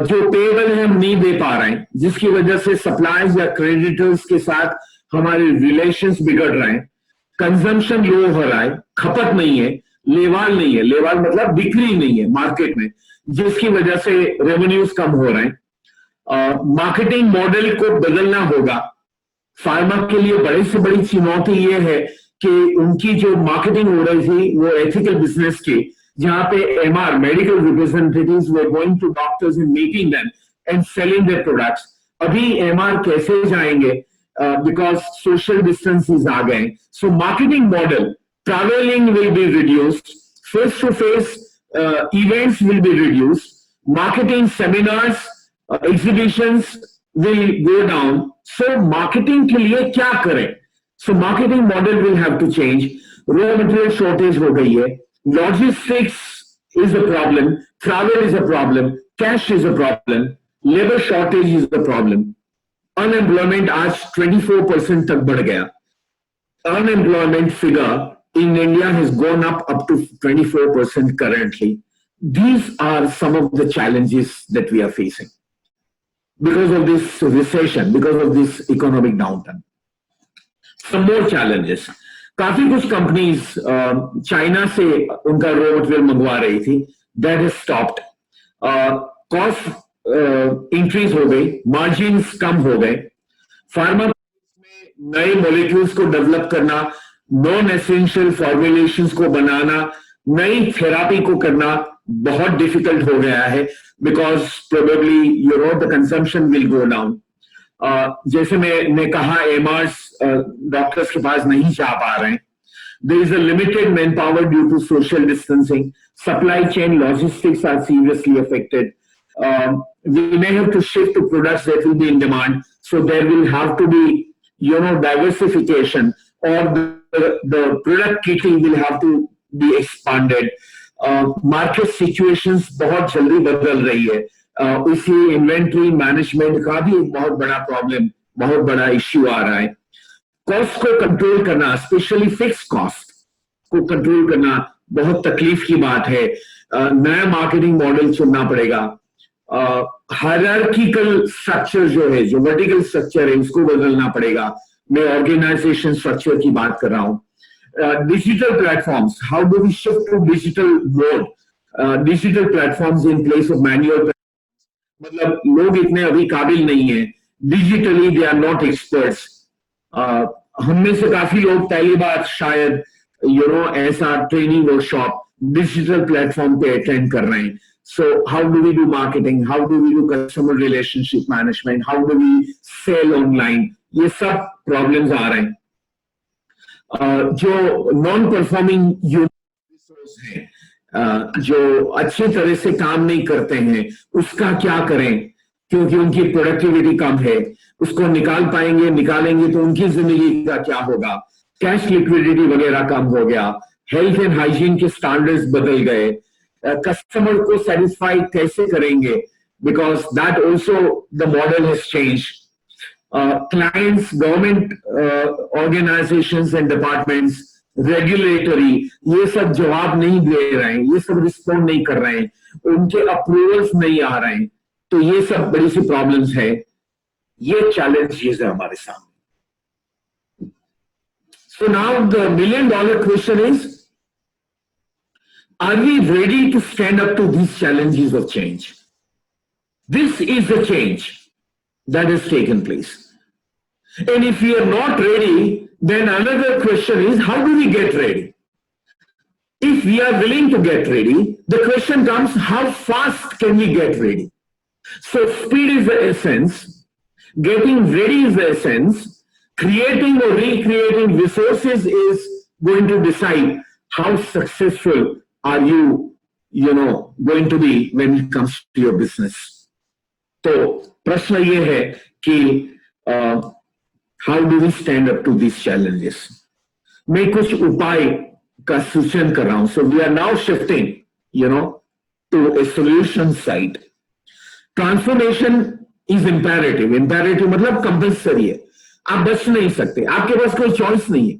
जो पेएबल है हम नहीं दे पा रहे हैं, जिसकी वजह से सप्लायर्स या क्रेडिटर्स के साथ हमारे रिलेशंस बिगड़ रहे हैं. कंजम्पशन लो हो रहा है, खपत नहीं है, लेवाल नहीं है, लेवाल मतलब बिक्री नहीं है मार्केट में, जिसकी वजह से रेवेन्यूज कम हो रहे हैं. मार्केटिंग मॉडल को बदलना होगा. फार्मा के लिए बड़ी से बड़ी चुनौती ये है कि उनकी जो मार्केटिंग हो रही थी वो एथिकल बिजनेस की, जहां पे MR medical representatives were going to doctors and meeting them and selling their products. अभी एमआर कैसे जाएंगे, because social distances are going. So marketing model, traveling will be reduced, face-to-face events will be reduced, marketing seminars, exhibitions will go down. So marketing के लिए क्या करें? So marketing model will have to change. Raw material shortage हो गई है, logistics is a problem, travel is a problem, cash is a problem, labor shortage is a problem. Unemployment आज 24% तक बढ़ गया. Unemployment figure in India has gone up to 24% currently. These are some of the challenges that we are facing because of this recession, because of this economic downturn. Some more challenges. काफी कुछ companies China से उनका raw material मंगवा रही थी, that is stopped. Cost increase हो गई, margins कम हो गए. फार्मा में नए मॉलिक्यूल्स को डेवलप करना, नॉन एसेंशियल फॉर्मुलेशंस को बनाना, नई थेरापी को करना बहुत डिफिकल्ट हो गया है, because probably the consumption will go down. जैसे मैंने कहा, एमआरस डॉक्टर्स के पास नहीं जा पा रहे हैं. There is a limited manpower due to social distancing. Supply chain logistics are seriously affected. We may have to shift to products that will be in demand. So there will have to be, diversification, or the product kitting will have to be expanded. Market situations बहुत जल्दी बदल रही है. इसी inventory management का भी एक बहुत बड़ा प्रॉब्लम, बहुत बड़ा इश्यू आ रहा है. कॉस्ट को कंट्रोल करना, स्पेशली फिक्स कॉस्ट को कंट्रोल करना बहुत तकलीफ की बात है. नया मार्केटिंग मॉडल चुनना पड़ेगा. हायरार्किकल स्ट्रक्चर जो है, जो वर्टिकल स्ट्रक्चर है, उसको बदलना पड़ेगा. मैं ऑर्गेनाइजेशन स्ट्रक्चर की बात कर रहा हूं. Digital platforms, how do we shift to digital mode? Digital platforms in place of manual. मतलब लोग इतने अभी काबिल नहीं है, digitally they are not experts. हम में से काफी लोग पहली बार शायद ऐसा ट्रेनिंग वर्कशॉप डिजिटल प्लेटफॉर्म पे अटेंड कर रहे हैं. So how do we do marketing, how do we do customer relationship management, how do we sell online, ये सब प्रॉब्लम्स आ रहे हैं. जो नॉन परफॉर्मिंग रिसोर्स है, जो अच्छी तरह से काम नहीं करते हैं, उसका क्या करें? क्योंकि उनकी प्रोडक्टिविटी कम है. उसको निकालेंगे तो उनकी जिंदगी का क्या होगा? कैश लिक्विडिटी वगैरह कम हो गया. हेल्थ एंड हाइजीन के स्टैंडर्ड्स बदल गए. कस्टमर को सेटिस्फाई कैसे करेंगे? Because that also the model has change. Clients, government organisations and departments, regulatory, ये सब जवाब नहीं दे रहे हैं, ये सब रिस्पॉन्ड नहीं कर रहे हैं, उनके अप्रूवल्स नहीं आ रहे हैं. तो ये सब बड़ी सी प्रॉब्लम्स है. ये चैलेंजेस है हमारे सामने. So now the $1,000,000 question is, are we ready to stand up to these challenges of change? This is the change that has taken place. And if we are not ready, then another question is, how do we get ready? If we are willing to get ready, the question comes, how fast can we get ready? So speed is the essence, getting ready is the essence, creating or recreating resources is going to decide how successful are you going to be when it comes to your business. तो प्रश्न ये है कि how do we stand up to this challenges? मैं कुछ उपाय का सूचन कर रहा हूं. So we are now shifting to a solution side. Transformation is imperative. Imperative मतलब कंपल्सरी है, आप बच नहीं सकते, आपके पास कोई चॉइस नहीं है.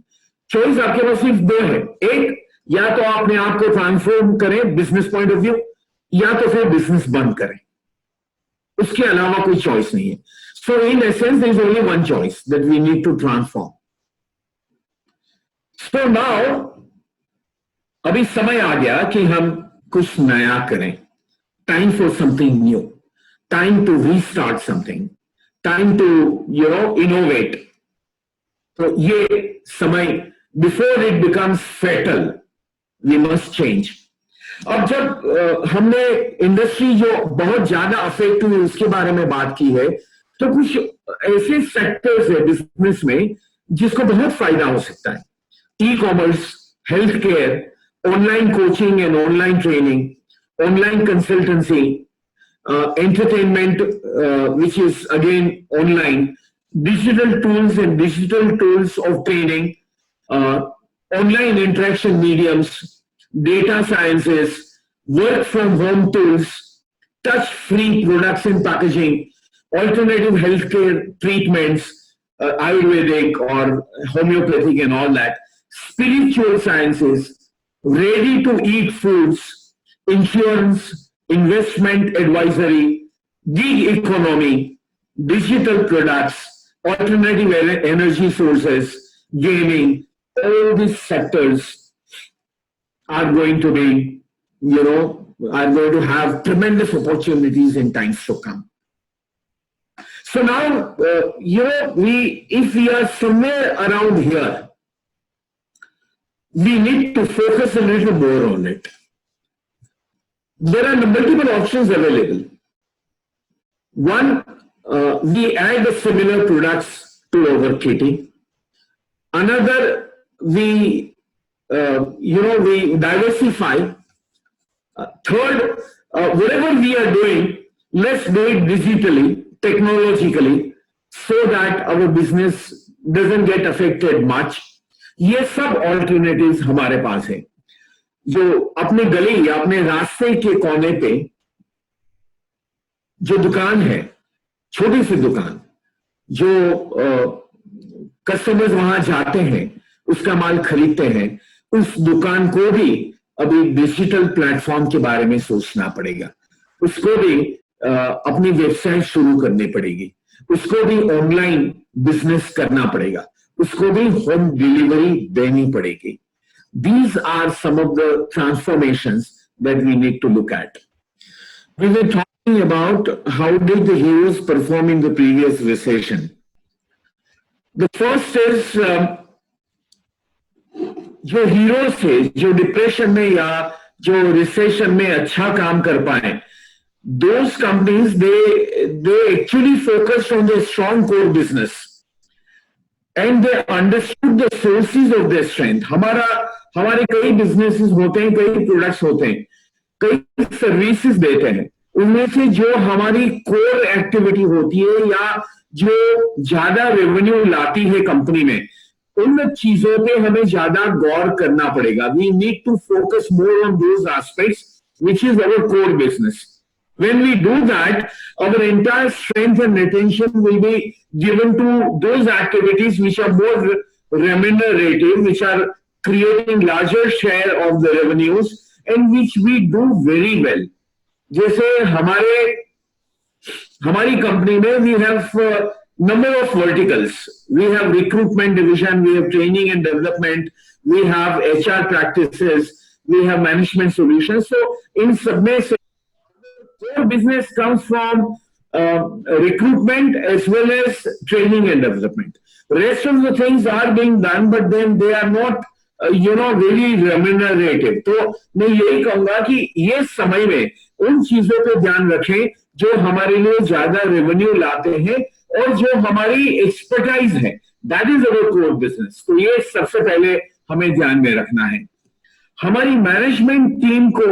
चॉइस आपके पास सिर्फ दो है. एक, या तो अपने आप को ट्रांसफॉर्म करें बिजनेस पॉइंट ऑफ व्यू, या तो फिर बिजनेस बंद करें. उसके अलावा कोई चॉइस नहीं है. So in essence there is only one choice, that we need to transform. So now अभी समय आ गया कि हम कुछ नया करें. Time for something new, time to restart something, time to innovate. तो ये समय, before it becomes fatal, we must change. अब जब हमने इंडस्ट्री जो बहुत ज्यादा अफेक्ट हुई उसके बारे में बात की है, तो कुछ ऐसे सेक्टर्स है बिजनेस में जिसको बहुत फायदा हो सकता है. E commerce, health care, online coaching and online training, online consultancy, entertainment, which is again online, digital tools and digital tools of training, online interaction mediums, data sciences, work from home tools, touch-free products and packaging, alternative healthcare treatments, Ayurvedic or homeopathic and all that, spiritual sciences, ready-to-eat foods, insurance, investment advisory, gig economy, digital products, alternative energy sources, gaming, all these sectors are going to be, are going to have tremendous opportunities in times to come. So now, if we are somewhere around here, we need to focus a little more on it. There are multiple options available. One, we add similar products to our kitty. Another, we diversify. Third, whatever we are doing, let's do it digitally, technologically, so that our business doesn't get affected much. ये सब alternatives हमारे पास हैं. जो अपने गली या अपने रास्ते के कोने पे जो दुकान है, छोटी सी दुकान, जो कस्टमर्स वहां जाते हैं, उसका माल खरीदते हैं, उस दुकान को भी अभी डिजिटल प्लेटफॉर्म के बारे में सोचना पड़ेगा. उसको भी अपनी वेबसाइट शुरू करनी पड़ेगी, उसको भी ऑनलाइन बिजनेस करना पड़ेगा, उसको भी होम डिलीवरी देनी पड़ेगी. These are some of the transformations that we need to look at. We were talking about how did the heroes perform in the previous recession. The first is जो heroes थे, जो depression में या जो recession में अच्छा काम कर पाए, those companies they actually focused on their strong core business and they understood the sources of their strength. हमारे कई बिजनेसेस होते हैं, कई प्रोडक्ट्स होते हैं, कई सर्विसेज देते हैं. उनमें से जो हमारी कोर एक्टिविटी होती है या जो ज्यादा रेवेन्यू लाती है कंपनी में, उन चीजों पे हमें ज्यादा गौर करना पड़ेगा. We need to focus more on those aspects which is our core business. When we do that, our entire strength and attention will be given to those activities which are more remunerative, which are creating larger share of the revenues and which we do very well. जैसे हमारी company में we have number of verticals. We have recruitment division, we have training and development, we have HR practices, we have management solutions. So in सब में से core business comes from recruitment as well as training and development. Rest of the things are being done, but then they are not really remunerative. तो मैं यही कहूंगा कि ये समय में उन चीजों पे ध्यान रखें जो हमारे लिए ज्यादा रेवेन्यू लाते हैं और जो हमारी एक्सपर्टाइज है. That is our core business. तो ये सबसे पहले हमें ध्यान में रखना है. हमारी मैनेजमेंट टीम को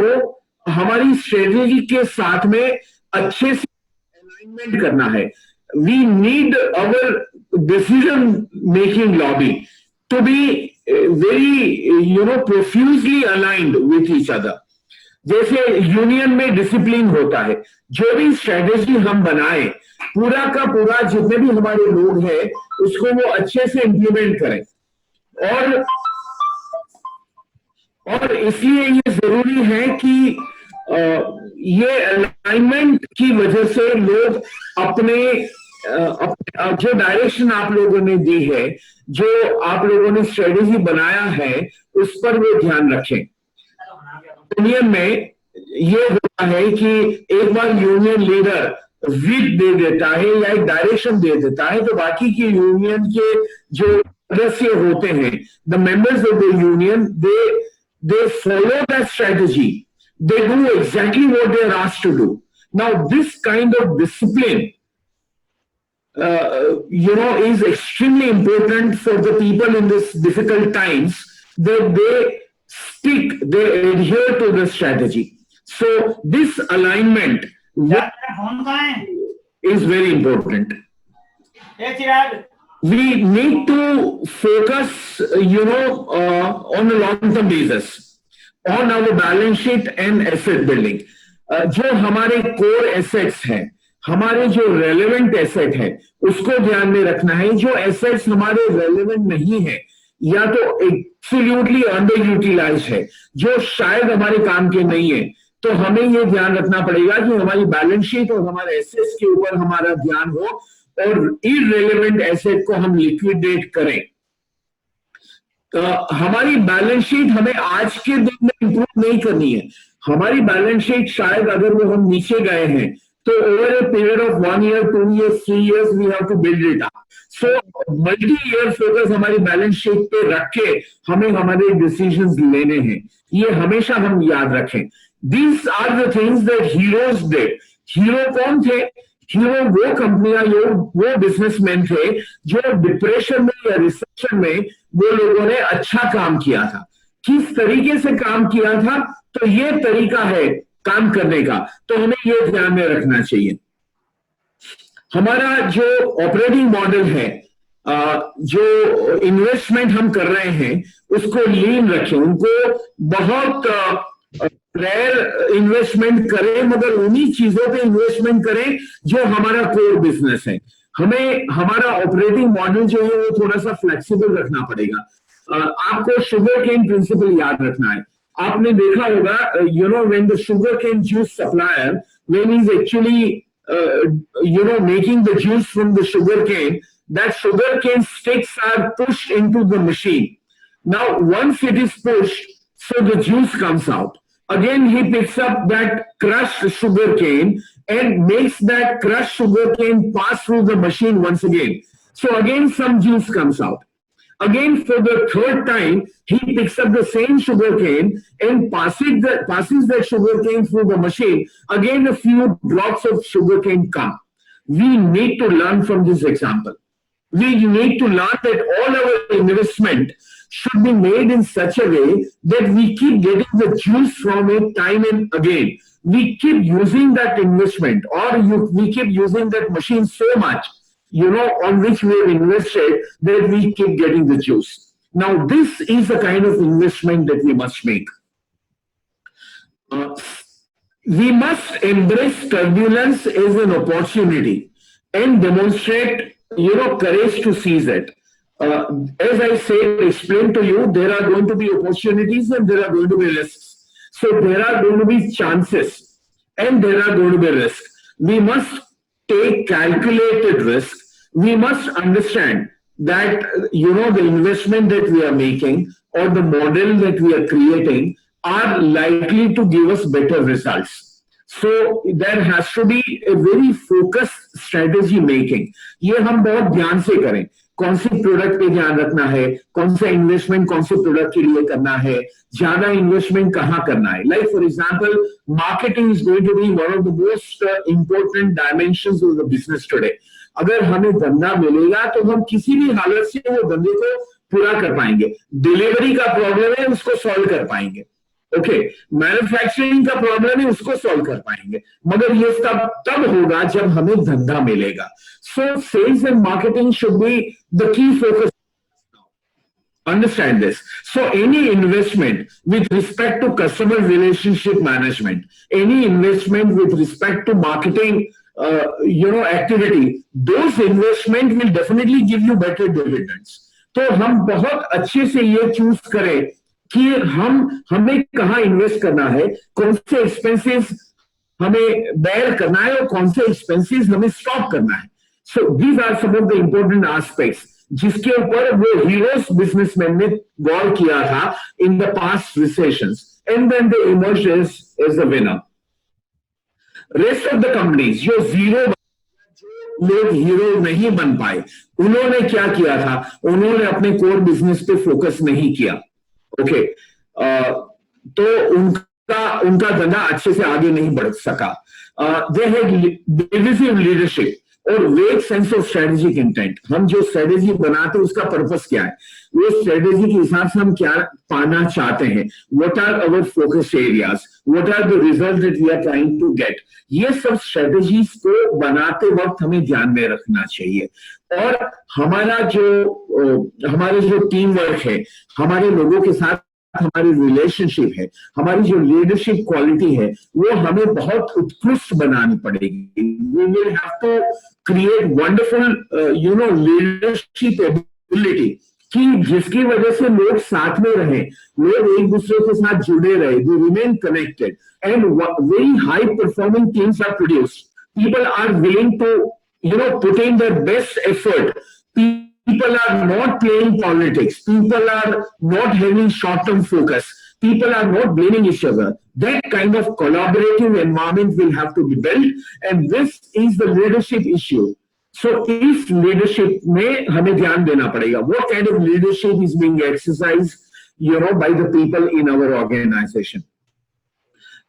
हमारी स्ट्रेटेजी के साथ में अच्छे से अलाइनमेंट करना है. We need our decision making lobby to be very profusely aligned with each other. जैसे यूनियन में डिसिप्लिन होता है, जो भी स्ट्रेटेजी हम बनाए पूरा का पूरा जितने भी हमारे लोग हैं उसको वो अच्छे से इंप्लीमेंट करें. और इसलिए ये जरूरी है कि ये अलाइनमेंट की वजह से लोग अपने जो डायरेक्शन आप लोगों ने दी है, जो आप लोगों ने स्ट्रेटेजी बनाया है, उस पर वो ध्यान रखें. यूनियन में ये होता है कि एक बार यूनियन लीडर विद दे देता है या एक डायरेक्शन दे देता है, तो बाकी के यूनियन के जो सदस्य होते हैं, the members of the union, they follow that strategy. They do exactly what they are asked to do. Now this kind of discipline is extremely important for the people in this difficult times, that they stick, they adhere to the strategy. So this alignment is very important. We need to focus, on a long-term basis on our balance sheet and asset building. जो हमारे core assets हैं, हमारे जो relevant asset है, उसको ध्यान में रखना है. जो assets हमारे relevant नहीं है या तो absolutely underutilized है, जो शायद हमारे काम के नहीं है, तो हमें ये ध्यान रखना पड़ेगा कि हमारी बैलेंस शीट और हमारे एसेट्स के ऊपर हमारा ध्यान हो और इररिलेवेंट एसेट को हम लिक्विडेट करें. हमारी बैलेंस शीट हमें आज के दिन में इंप्रूव नहीं करनी है. हमारी बैलेंस शीट शायद अगर वो हम नीचे गए हैं तो over a period of 1 year, 2 years, 3 years we have to build it up. So multi year focus हमारी बैलेंस शीट पे रख के हमें हमारे डिसीजंस लेने हैं. ये हमेशा हम याद रखें. These are the things that heroes did. Hero कौन थे? हीरो वो कंपनियां, वो बिजनेसमैन थे जो डिप्रेशन में या रिसेशन में वो लोगों ने अच्छा काम किया था. किस तरीके से काम किया था? तो ये तरीका है काम करने का, तो हमें ये ध्यान में रखना चाहिए. हमारा जो ऑपरेटिंग मॉडल है, जो इन्वेस्टमेंट हम कर रहे हैं उसको लीन रखें. उनको बहुत रेयर इन्वेस्टमेंट करें, मगर उन्हीं चीजों पे इन्वेस्टमेंट करें जो हमारा कोर बिजनेस है. हमें हमारा ऑपरेटिंग मॉडल जो है वो थोड़ा सा फ्लेक्सिबल रखना पड़ेगा. आपको शुगर केन प्रिंसिपल याद रखना है. आपने देखा होगा, when the sugar cane juice supplier, when he is actually making the juice from the sugar cane, that sugar cane sticks are pushed into the machine. Now once it is pushed, so the juice comes out. Again he picks up that crushed sugar cane and makes that crushed sugar cane pass through the machine once again. So again some juice comes out. Again for the third time he picks up the same sugar cane and passes that sugar cane through the machine. Again a few drops of sugar cane come. We need to learn from this example. We need to learn that all our investment should be made in such a way that we keep getting the juice from it time and again. We keep using that investment, or we keep using that machine so much, on which we have invested, that we keep getting the juice. Now, this is the kind of investment that we must make. We must embrace turbulence as an opportunity and demonstrate, courage to seize it. As I explained to you, there are going to be opportunities and there are going to be risks. So there are going to be chances and there are going to be risks. We must take calculated risks. We must understand that, the investment that we are making or the model that we are creating are likely to give us better results. So there has to be a very focused strategy making. ये हम बहुत ध्यान से करें. कौन सी product पे ध्यान रखना है, कौन सा इन्वेस्टमेंट कौन से प्रोडक्ट के लिए करना है, ज्यादा इन्वेस्टमेंट कहाँ करना है. Like for example, marketing is going to be one of the most important dimensions of the business today. अगर हमें धंधा मिलेगा तो हम किसी भी हालत से वो धंधे को पूरा कर पाएंगे. डिलीवरी का प्रॉब्लम है, उसको सॉल्व कर पाएंगे. ओके, मैन्युफैक्चरिंग का प्रॉब्लम है, उसको सॉल्व कर पाएंगे. मगर ये सब तब होगा जब हमें धंधा मिलेगा. So sales and marketing should be the key focus. Understand this. So any investment with respect to customer relationship management, any investment with respect to marketing, activity, those investment will definitely give you better dividends. तो हम बहुत अच्छे से ये choose करें कि हमें कहाँ इन्वेस्ट करना है, कौन से एक्सपेंसेस हमें बेयर करना है और कौन से एक्सपेंसेस हमें स्टॉप करना है. So these are some of the important aspects जिसके ऊपर वो हीरोज बिजनेसमैन ने गौर किया था in the past recessions, and then they emerged as the winner. Rest of the companies जो लोग हीरो नहीं बन पाए, उन्होंने क्या किया था? उन्होंने अपने कोर बिजनेस पे फोकस नहीं किया. ओके, तो उनका धंधा अच्छे से आगे नहीं बढ़ सका. They had divisive leadership. और वेग सेंस ऑफ स्ट्रेटेजिक इंटेंट। हम जो स्ट्रेटेजी बनाते हैं उसका पर्पस क्या है, वो स्ट्रेटेजी के हिसाब से हम क्या पाना चाहते हैं, what are our focus areas, what are the result that we are trying to get. ये सब स्ट्रेटेजीज को बनाते वक्त हमें ध्यान में रखना चाहिए। और हमारे जो टीम वर्क है, हमारे लोगों के साथ हमारी रिलेशनशिप है, हमारी जो लीडरशिप क्वालिटी है, वो हमें बहुत उत्कृष्ट बनानी पड़ेगी। We will have to create wonderful leadership ability, कि जिसकी वजह से लोग साथ में रहे, लोग एक दूसरे के साथ जुड़े रहे, they remain connected and very high performing teams are produced. People are willing to, put in their best effort. People are not playing politics. People are not having short-term focus. People are not blaming each other. That kind of collaborative environment will have to be built, and this is the leadership issue. So, इस leadership में हमें ध्यान देना पड़ेगा. What kind of leadership is being exercised, by the people in our organization?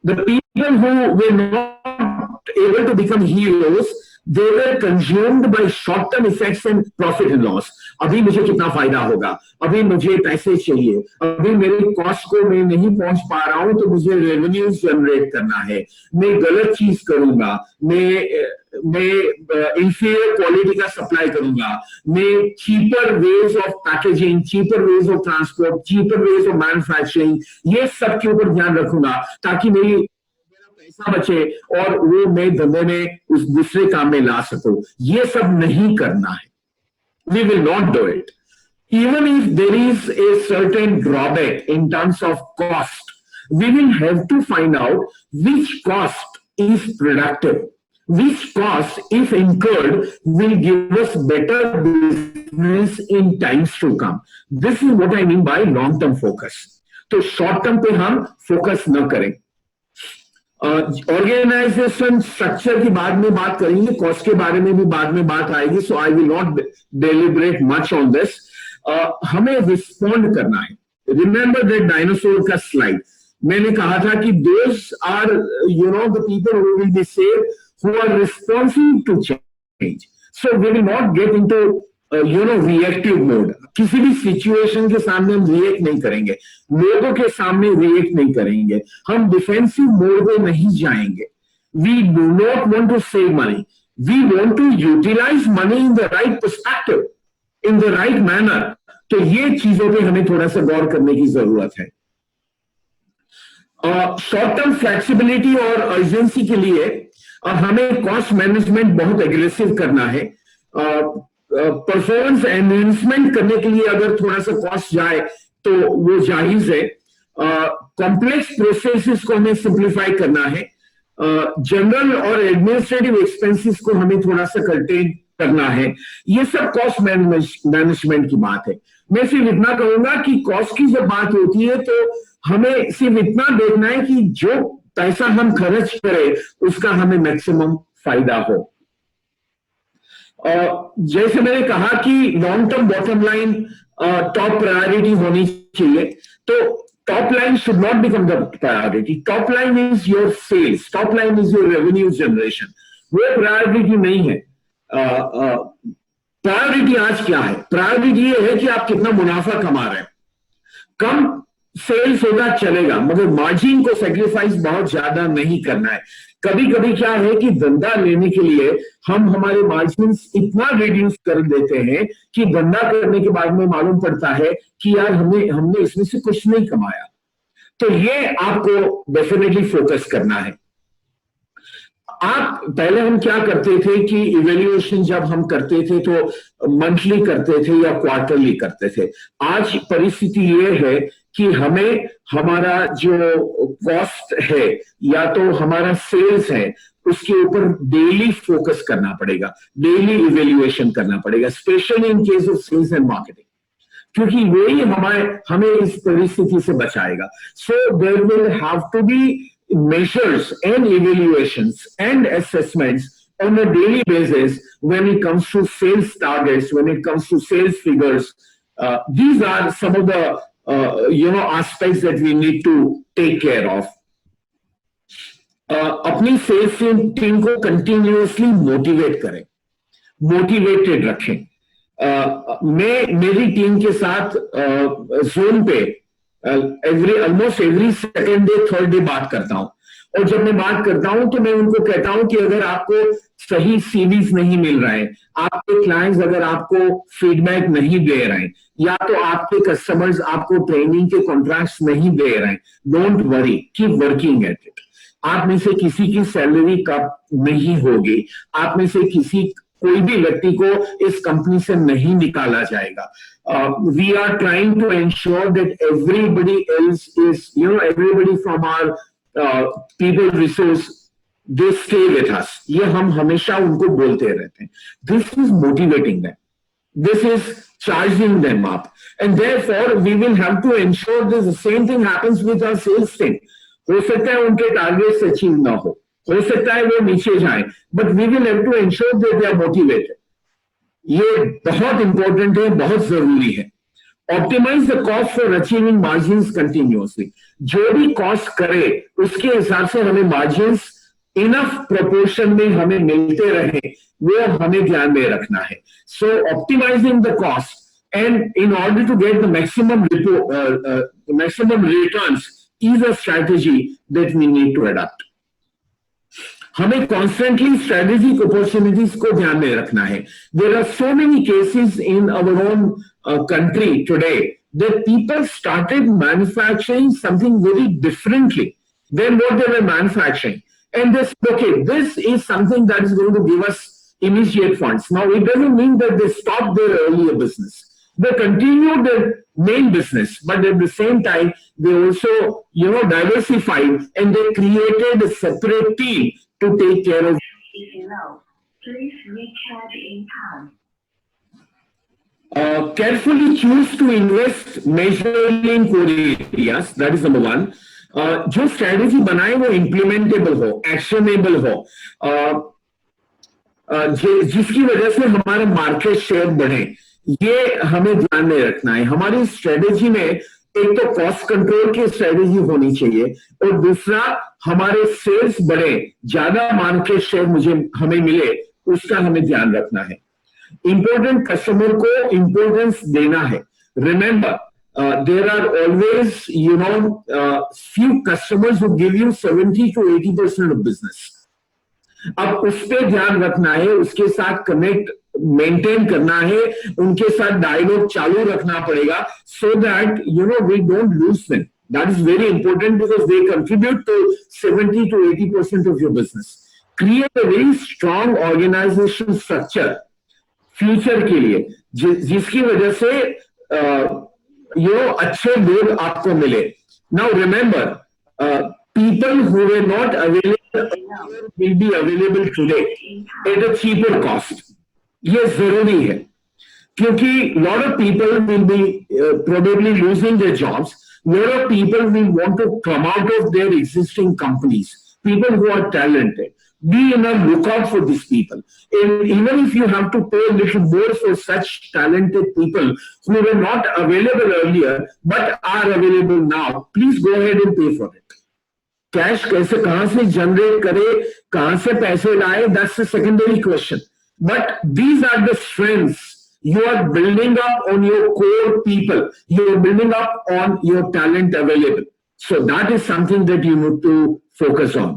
The people who were not able to become heroes, they were consumed by short-term effects and profit and loss. अभी मुझे कितना फायदा होगा, अभी मुझे पैसे चाहिए, अभी मेरे कॉस्ट को मैं नहीं पहुंच पा रहा हूं तो मुझे रेवेन्यूज जनरेट करना है, मैं गलत चीज करूंगा, मैं इंफीरियर क्वालिटी का सप्लाई करूंगा, मैं cheaper ways of packaging, cheaper ways of transport, cheaper ways of manufacturing, ये सब के ऊपर ध्यान रखूंगा ताकि मेरा पैसा बचे और वो मैं धंधे में उस दूसरे काम में ला सकूं। ये सब नहीं करना है। We will not do it. Even if there is a certain drawback in terms of cost, we will have to find out which cost is productive, which cost, if incurred, will give us better business in times to come. This is what I mean by long-term focus. तो short-term पे हम focus न करें। Organisation structure की बाद में बात करेंगे, कॉस्ट के बारे में भी बाद में बात आएगी, so I will not deliberate much on this. हमें रिस्पॉन्ड करना है। रिमेंबर दैट डायनासोर का स्लाइड, मैंने कहा था कि those are the people who will be saved who are responsive to change. So we will not get into reactive mode. किसी भी सिचुएशन के सामने हम रिएक्ट नहीं करेंगे, लोगों के सामने रिएक्ट नहीं करेंगे, हम डिफेंसिव मोड में नहीं जाएंगे। We do not want to save money, we want to utilise money in the right perspective, in the right manner. तो ये चीजों पे हमें थोड़ा सा गौर करने की जरूरत है। शॉर्ट टर्म फ्लेक्सिबिलिटी और अर्जेंसी के लिए हमें कॉस्ट मैनेजमेंट बहुत एग्रेसिव करना है। परफॉर्मेंस एनहेंसमेंट करने के लिए अगर थोड़ा सा कॉस्ट जाए तो वो जायज है। कॉम्प्लेक्स प्रोसेसेस को हमें सिंप्लीफाई करना है। जनरल और एडमिनिस्ट्रेटिव एक्सपेंसेस को हमें थोड़ा सा कर्टेन करना है। ये सब कॉस्ट मैनेजमेंट की बात है। मैं सिर्फ इतना कहूंगा कि कॉस्ट की जब बात होती है तो हमें सिर्फ इतना देखना है कि जो पैसा हम खर्च करें उसका हमें मैक्सिमम फायदा हो। जैसे मैंने कहा कि long term bottom line top priority होनी चाहिए, तो top line should not become the priority. Top line is your sales, top line is your revenue generation, वो प्रायोरिटी नहीं है। प्रायोरिटी आज क्या है? प्रायोरिटी ये है कि आप कितना मुनाफा कमा रहे हैं। कम सेल्स होगा चलेगा, मगर मार्जिन को सेक्रीफाइस बहुत ज्यादा नहीं करना है। कभी कभी क्या है कि धंधा लेने के लिए हम हमारे मार्जिन इतना रिड्यूस कर देते हैं कि धंधा करने के बाद में मालूम पड़ता है कि यार हमने इसमें से कुछ नहीं कमाया। तो ये आपको डेफिनेटली फोकस करना है। आप पहले हम क्या करते थे कि इवेल्युएशन जब हम करते थे तो मंथली करते थे या क्वार्टरली करते थे। आज परिस्थिति ये है कि हमें हमारा जो कॉस्ट है या तो हमारा सेल्स है उसके ऊपर डेली फोकस करना पड़ेगा, डेली इवेल्युएशन करना पड़ेगा, especially in case of sales and marketing, क्योंकि वही हमें इस परिस्थिति से बचाएगा। So there will have to be measures and evaluations and assessments on a daily basis when it comes to sales targets, when it comes to sales figures. These are some of the aspects that we need to take care of. अपनी sales team को continuously motivate करें। Motivated रखें। मैं मेरी team के साथ zone पे almost every second day third day बात करता हूं, और जब मैं बात करता हूं तो मैं उनको कहता हूं कि अगर आपको सही सीवीज नहीं मिल रहा है, आपके क्लाइंट्स अगर आपको फीडबैक नहीं दे रहे हैं, या तो आपके कस्टमर्स आपको ट्रेनिंग के कॉन्ट्रैक्ट्स नहीं दे रहे हैं, don't worry, keep working at it. आप में से किसी की सैलरी कम नहीं होगी, आप में से किसी कोई भी व्यक्ति को इस कंपनी से नहीं निकाला जाएगा। We are trying to ensure that everybody else is, everybody from our people resource, they stay with us. ये हम हमेशा उनको बोलते रहते हैं। This is motivating them, this is charging them up, and therefore we will have to ensure this. The same thing happens with our sales team. हो सकता है उनके टारगेट्स अचीव ना हो सकता है वो नीचे जाए, but we will have to ensure that they are motivated. ये बहुत इंपॉर्टेंट है, बहुत जरूरी है। Optimize the cost for achieving margins continuously. जो भी कॉस्ट करे उसके हिसाब से हमें मार्जिन्स इनफ प्रोपोर्शन में हमें मिलते रहे, वो हमें ध्यान में रखना है। So optimising the cost and in order to get the maximum returns is a strategy that we need to adopt. हमें कॉन्स्टेंटली स्ट्रेटेजिक अपॉर्चुनिटीज को ध्यान में रखना है। There are so many cases in our own country today that people started manufacturing something very differently than what they were manufacturing, and they said, okay, this is something that is going to give us immediate funds. Now, it doesn't mean that they stopped their earlier business. They continued their main business, but at the same time, they also, diversified, and they created a separate team to take care of. Please recharge in time. Carefully choose to invest majorly in core areas. That is number one. जो strategy बनाए वो implementable हो, actionable हो, जिसकी वजह से हमारा market share बढ़े, ये हमें ध्यान में रखना है। हमारी स्ट्रेटेजी में एक तो कॉस्ट कंट्रोल की स्ट्रेटेजी होनी चाहिए, और दूसरा हमारे सेल्स बढ़े, ज्यादा मार्केट शेयर हमें मिले, उसका हमें ध्यान रखना है। इंपोर्टेंट कस्टमर को इंपोर्टेंस देना है। Remember, there are always, few customers who give you 70 to 80% of business. अब उस पर ध्यान रखना है, उसके साथ कनेक्ट मेंटेन करना है, उनके साथ डायलॉग चालू रखना पड़ेगा, so that we don't lose them. That is very important because they contribute to 70 to 80% of your business. Create a very strong organization structure future के लिए, जिसकी वजह से अच्छे लोग आपको मिले। Now remember, people who were not available will be available today at a cheaper cost. ये जरूरी है, क्योंकि lot of people will be probably losing their jobs. Lot of people will want to come out of their existing companies. People who are talented. Be on a lookout for these people. And even if you have to pay a little more for such talented people who were not available earlier but are available now, please go ahead and pay for it. Cash कैसे, कहां से generate करे, कहां से पैसे लाए, that's the secondary question. But these are the strengths. You are building up on your core people. You are building up on your talent available. So that is something that you need to focus on.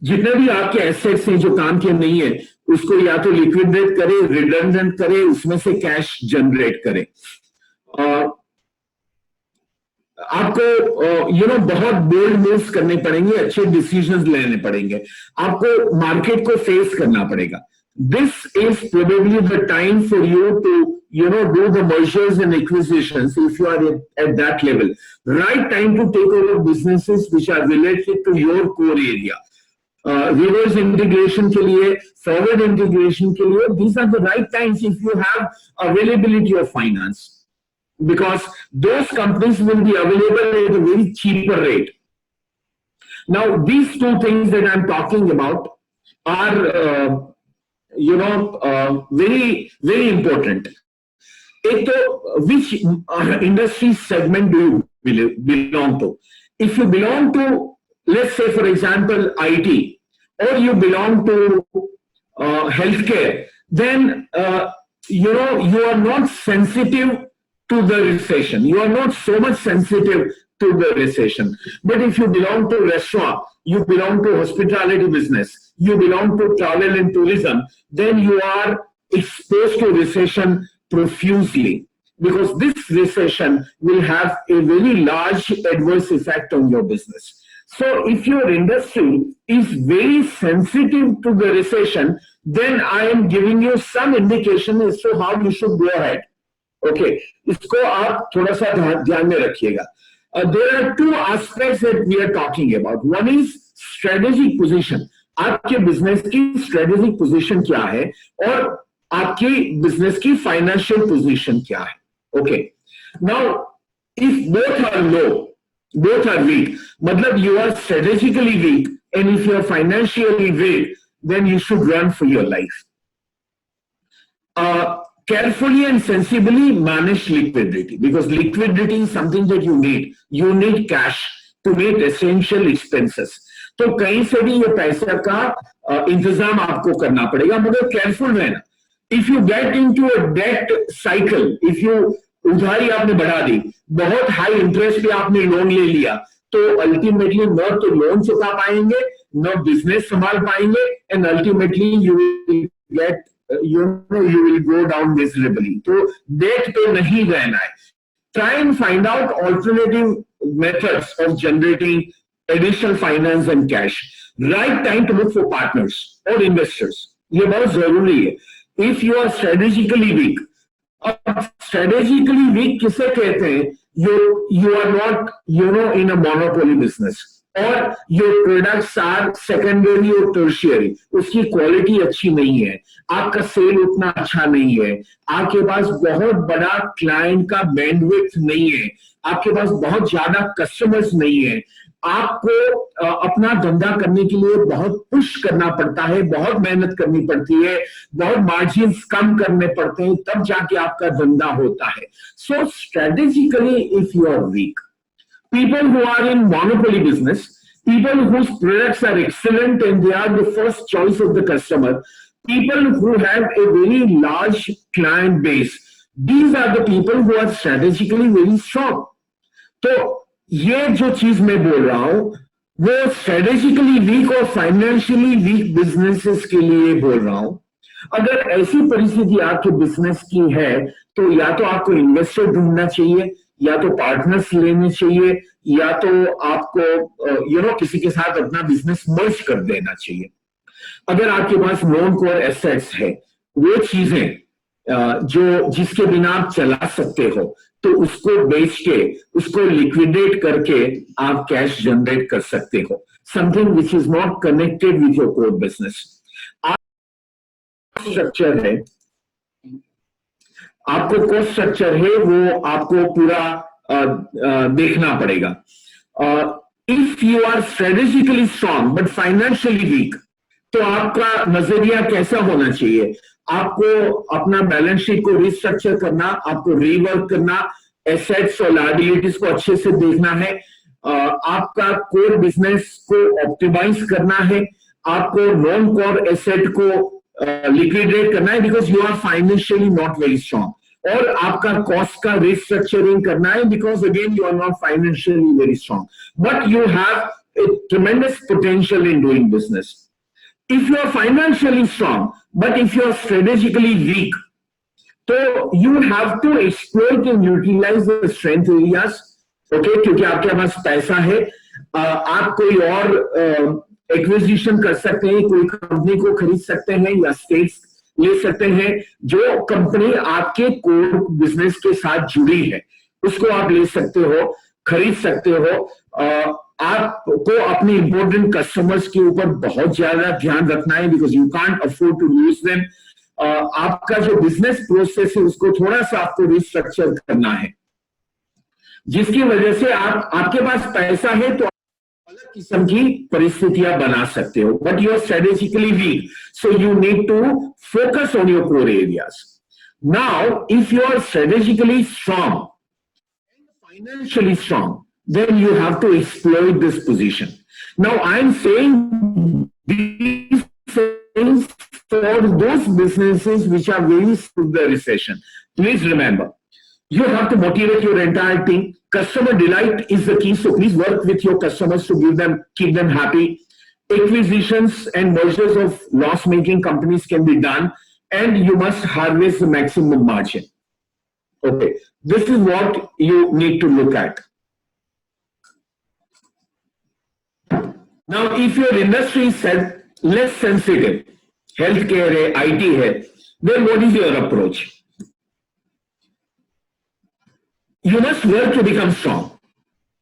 जितने भी आपके assets हैं जो काम के नहीं है, उसको या तो लिक्विडेट करे, रिडंडेंट करे, उसमें से कैश जनरेट करे। आपको बहुत बोल्ड मूव्स करने पड़ेंगे, अच्छे डिसीजंस लेने पड़ेंगे, आपको मार्केट को फेस करना पड़ेगा। This is probably the time for you to do the mergers and acquisitions if you are at that level. Right time to take over businesses which are related to your core area. Reverse integration के लिए, forward integration के लिए, these are the right times if you have availability of finance, because those companies will be available at a very cheaper rate. Now, these two things that I'm talking about are, very, very important. एक तो, which industry segment do you belong to? If you belong to, let's say, for example, IT, or you belong to healthcare, then you are not sensitive to the recession. You are not so much sensitive to the recession. But if you belong to restaurant, you belong to hospitality business, you belong to travel and tourism, then you are exposed to recession profusely, because this recession will have a very large adverse effect on your business. So if your industry is very sensitive to the recession, then I am giving you some indication as to how you should go ahead. Okay, इसको आप थोड़ा सा ध्यान में रखिएगा. There are two aspects that we are talking about. One is strategic position. आपके business की strategic position क्या है और आपकी बिजनेस की financial position क्या है. Okay. Now, if both are low, both are weak, मतलब you are strategically weak, and if you are financially weak, then you should run for your life. Carefully and sensibly manage liquidity, because liquidity is something that you need. You need cash to meet essential expenses. तो कहीं से भी ये पैसा का इंतजाम आपको करना पड़ेगा, मगर केयरफुल रहना. If you get into a debt cycle, if you उधारी आपने बढ़ा दी, बहुत हाई इंटरेस्ट पे आपने लोन ले लिया, तो अल्टीमेटली न तो लोन चुका पाएंगे, न बिजनेस संभाल पाएंगे, and ultimately you will get you will go down miserably. तो डेट पे नहीं रहना है. Try and find out alternative methods of generating additional finance and cash. Right time to look for partners or investors. ये बहुत जरूरी है. If you are strategically weak, अब strategically weak किसे कहते हैं? You are not, in a monopoly business. और your products are secondary और tertiary, उसकी क्वालिटी अच्छी नहीं है, आपका सेल उतना अच्छा नहीं है, आपके पास बहुत बड़ा क्लाइंट का बैंडविड्थ नहीं है, आपके पास बहुत ज्यादा कस्टमर्स नहीं है, आपको अपना धंधा करने के लिए बहुत पुश करना पड़ता है, बहुत मेहनत करनी पड़ती है, बहुत मार्जिन्स कम करने पड़ते हैं, तब जाके आपका धंधा होता है. So strategically if you are weak, people who are in monopoly business, people whose products are excellent and they are the first choice of the customer, people who have a very large client base, these are the people who are strategically very strong. तो ये जो चीज मैं बोल रहा हूं वो strategically week और फाइनेंशियली वीक बिजनेसेस के लिए बोल रहा हूं. अगर ऐसी परिस्थिति आपके बिजनेस की है तो या तो आपको इन्वेस्टर ढूंढना चाहिए, या तो पार्टनर्स लेने चाहिए, या तो आपको किसी के साथ अपना बिजनेस मर्ज कर देना चाहिए. अगर आपके पास नॉन कोर एसेट्स है, वो चीजें जिसके बिना आप चला सकते हो, तो उसको बेच के, उसको लिक्विडेट करके आप कैश जनरेट कर सकते हो. Something which is not connected with your core business. Structure है, आपको कॉस्ट स्ट्रक्चर है, वो आपको पूरा देखना पड़ेगा. If you are strategically strong but financially weak, तो आपका नजरिया कैसा होना चाहिए? आपको अपना बैलेंस शीट को रिस्ट्रक्चर करना, आपको रीवर्क करना, एसेट्स और लायबिलिटीज को अच्छे से देखना है, आपका कोर बिजनेस को ऑप्टिमाइज करना है, आपको नॉन कोर एसेट को लिक्विडेट करना है because you are financially not very strong, और आपका कॉस्ट का रिस्ट्रक्चरिंग करना है because again you are not financially very strong, but you have a tremendous potential in doing business. If you are financially strong, but if you are strategically weak, so you have to exploit and utilize the strength areas, okay? क्योंकि आपके पास पैसा है, आप कोई और acquisition कर सकते हैं, कोई कंपनी को खरीद सकते हैं या स्टेक्स ले सकते हैं. जो कंपनी आपके कोर बिजनेस के साथ जुड़ी है उसको आप ले सकते हो, खरीद सकते हो. आपको अपने इंपोर्टेंट कस्टमर्स के ऊपर बहुत ज्यादा ध्यान रखना है because you can't afford to lose them. आपका जो बिजनेस प्रोसेस है उसको थोड़ा सा आपको रिस्ट्रक्चर करना है, जिसकी वजह से आपके पास पैसा है तो अलग किस्म की परिस्थितियां बना सकते हो, but you are strategically weak, so you need to focus on your core areas. Now if you are strategically strong and financially strong, then you have to exploit this position. Now, I'm saying these things for those businesses which are very through the recession. Please remember, you have to motivate your entire team. Customer delight is the key. So please work with your customers to keep them happy. Acquisitions and mergers of loss-making companies can be done, and you must harvest the maximum margin. Okay, this is what you need to look at. Now, if your industry is less sensitive, healthcare, IT, then what is your approach? You must work to become strong.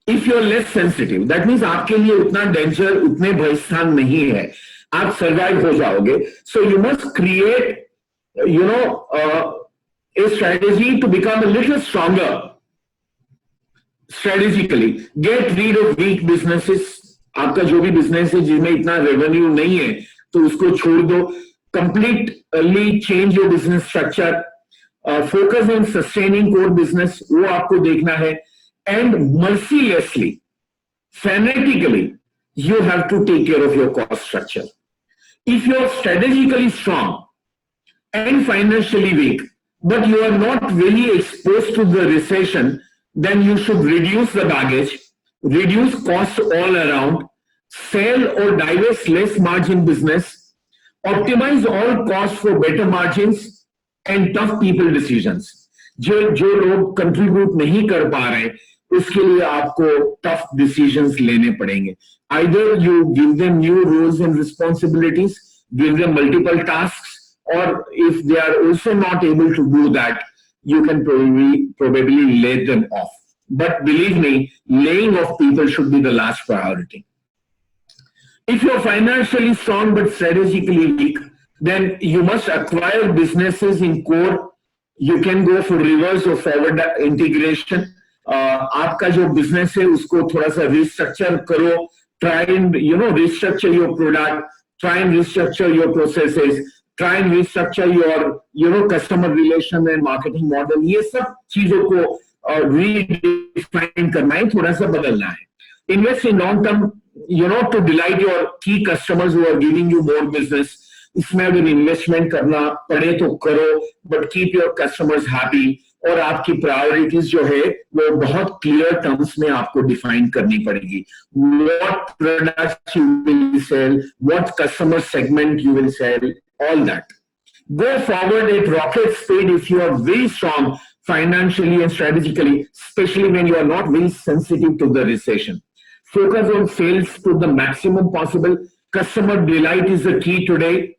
If you are less sensitive, that means आपके लिए उतना danger, उतने भयस्थान नहीं है, आप survive हो जाओगे. So you must create, a strategy to become a little stronger. Strategically, get rid of weak businesses. आपका जो भी बिजनेस है जिसमें इतना रेवेन्यू नहीं है, तो उसको छोड़ दो. Completely change your business structure. Focus on sustaining core business, वो आपको देखना है. And mercilessly, fanatically, you have to take care of your cost structure. If you are strategically strong and financially weak, but you are not really exposed to the recession, then you should reduce the baggage, reduce costs all around, sell or divest less margin business, optimize all costs for better margins and tough people decisions. जो लोग contribute नहीं कर पा रहे, उसके लिए आपको tough decisions लेने पड़ेंगे. Either you give them new roles and responsibilities, give them multiple tasks, or if they are also not able to do that, you can probably lay them off. But believe me, laying off people should be the last priority. If you're financially strong but strategically weak, then you must acquire businesses in core. You can go for reverse or forward integration. आपका जो business है उसको थोड़ा सा restructure करो. Try and restructure your product. Try and restructure your processes. Try and restructure your customer relation and marketing model. ये सब चीजों को redefine करना है, थोड़ा सा बदलना है. Invest in long term, to delight your key customers who are giving you more business. इसमें अगर इन्वेस्टमेंट करना पड़े तो करो, but keep your customers happy. और आपकी प्रायोरिटीज जो है वो बहुत क्लियर टर्म्स में आपको डिफाइन करनी पड़ेगी. What products you will sell, what customer segment you will sell, all that. Go forward at rocket speed if you are very strong financially and strategically, especially when you are not very sensitive to the recession. Focus on sales to the maximum possible. Customer delight is the key today.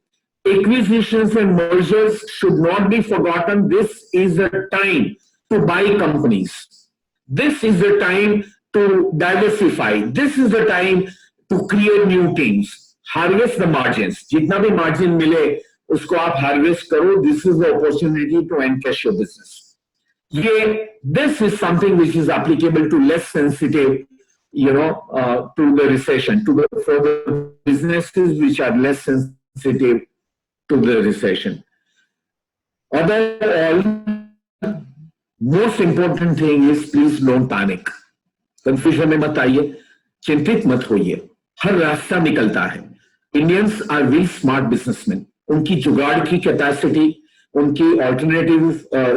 Acquisitions and mergers should not be forgotten. This is the time to buy companies. This is the time to diversify. This is the time to create new teams. Harvest the margins. जितना भी margin मिले उसको आप harvest करो. This is the opportunity to encash your business. This is something which is applicable to less sensitive, to the recession, for the businesses which are less sensitive to the recession. Otherwise, most important thing is please don't panic. Confusion में मत आइए, चिंतित मत होइए. हर रास्ता निकलता है. Indians are very smart businessmen. उनकी जुगाड़ की कैपेसिटी, उनकी ऑल्टरनेटिव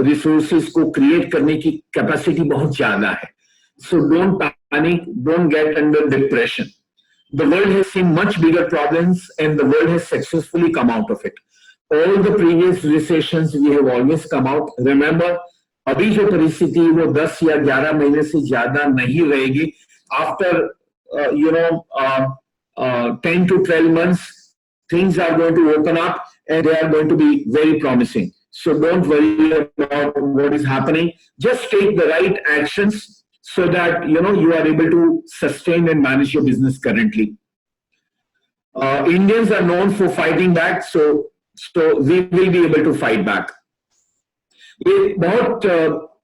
रिसोर्सेज को क्रिएट करने की कैपेसिटी बहुत ज्यादा है. So don't panic, don't get under depression. The world has seen much bigger problems and the world has successfully come out of it. All the previous recessions we have always come out. Remember, अभी जो परिस्थिति वो 10 या 11 महीने से ज्यादा नहीं रहेगी. After 10 to 12 months, things are going to open up and they are going to be very promising. So don't worry about what is happening. Just take the right actions so that you are able to sustain and manage your business currently. Indians are known for fighting back, so we will be able to fight back. ये बहुत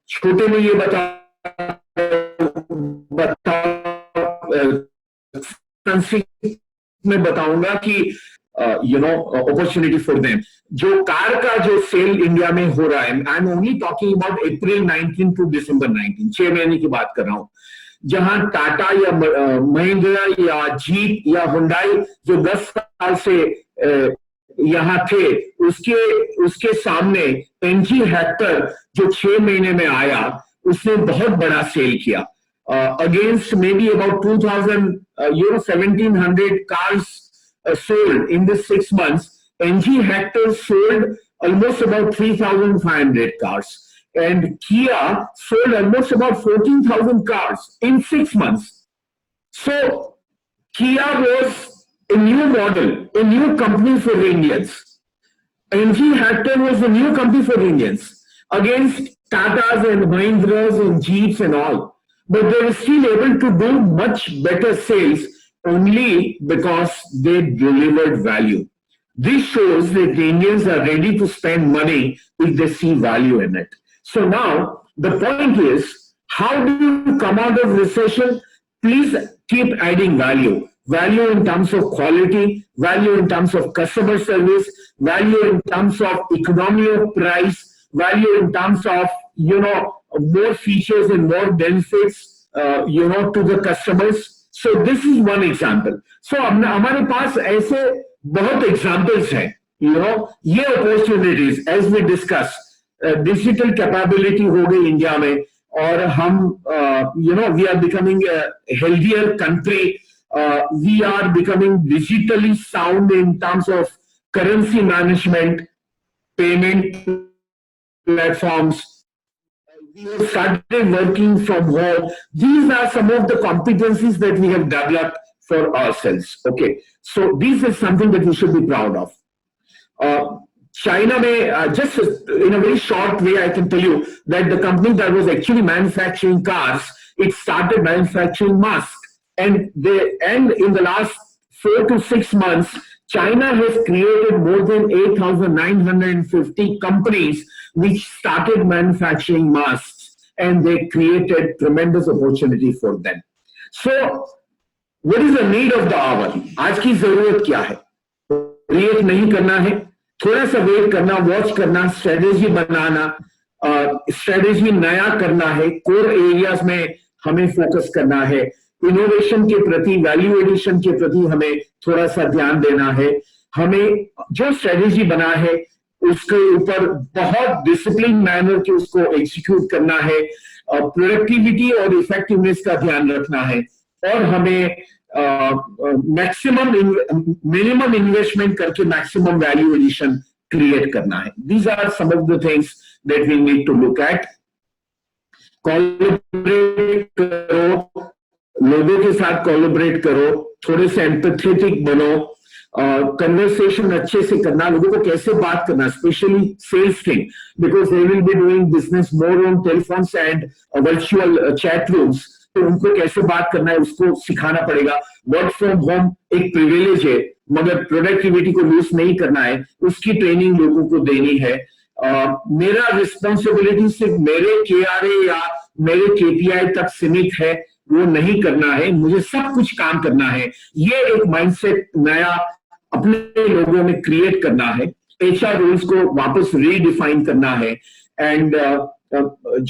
छोटे में ये मैं बताऊंगा कि opportunity for them. जो car का जो सेल इंडिया में हो रहा है, I am only talking about April 19 to December 19, 6 महीने की बात कर रहा हूं. जहां टाटा या महिंद्रा या जीप या हुंडई जो 10 साल से यहाँ थे, उसके सामने एनजी हेक्टर जो 6 महीने में आया, उसने बहुत बड़ा सेल किया against maybe about 2000 1700 cars sold in this 6 months. NG Hector sold almost about 3500 cars, and Kia sold almost about 14,000 cars in 6 months. So Kia was a new model, a new company for Indians. NG Hector was a new company for Indians against Tatas and Mahindras and Jeeps and all. But they were still able to do much better sales only because they delivered value. This shows that Indians are ready to spend money if they see value in it. So now the point is, how do you come out of recession? Please keep adding value. Value in terms of quality, value in terms of customer service, value in terms of economy of price, value in terms of, more features and more benefits, to the customers. So this is one example. So हमारे पास ऐसे बहुत examples हैं, ये opportunities as we discuss, digital capability हो गई India में, और हम, we are becoming a healthier country. We are becoming digitally sound in terms of currency management, payment platforms. We have started working from home. These are some of the competencies that we have developed for ourselves. Okay, so this is something that we should be proud of. China में, just in a very short way, I can tell you that the company that was actually manufacturing cars, it started manufacturing masks. And in the last 4 to 6 months, China has created more than 8,950 companies which started manufacturing masks, and they created tremendous opportunity for them. So, what is the need of the hour? आज की जरूरत क्या है? React नहीं करना है, थोड़ा सा वेट करना, वॉच करना, स्ट्रेटेजी बनाना, स्ट्रेटेजी नया करना है, कोर एरियाज में हमें फोकस करना है, इनोवेशन के प्रति, वैल्यू एडिशन के प्रति हमें थोड़ा सा ध्यान देना है, हमें जो स्ट्रेटेजी बना है उसके ऊपर बहुत डिसिप्लिन मैनर के उसको एग्जीक्यूट करना है, प्रोडक्टिविटी और इफेक्टिवनेस का ध्यान रखना है, और हमें मिनिमम इन्वेस्टमेंट करके मैक्सिमम वैल्यू एडिशन क्रिएट करना है. These are some of the things that we need to look at. Collaborate करो, लोगों के साथ कोलैबोरेट करो, थोड़े से एम्पैथेटिक बनो, कन्वर्सेशन अच्छे से करना, लोगों को कैसे बात करना, specially sales team, because they will be doing business more on telephones and virtual chat rooms, तो उनको कैसे बात करना है उसको सिखाना पड़ेगा. वर्क फ्रॉम होम एक प्रिविलेज है, मगर प्रोडक्टिविटी को लूज नहीं करना है, उसकी ट्रेनिंग लोगों को देनी है. मेरा रिस्पॉन्सिबिलिटी सिर्फ मेरे KRA या मेरे KPI तक सीमित है, वो नहीं करना है, मुझे सब कुछ काम करना है. ये एक माइंडसेट नया अपने लोगों में क्रिएट करना है. HR रूल्स को वापस रीडिफाइन करना है, एंड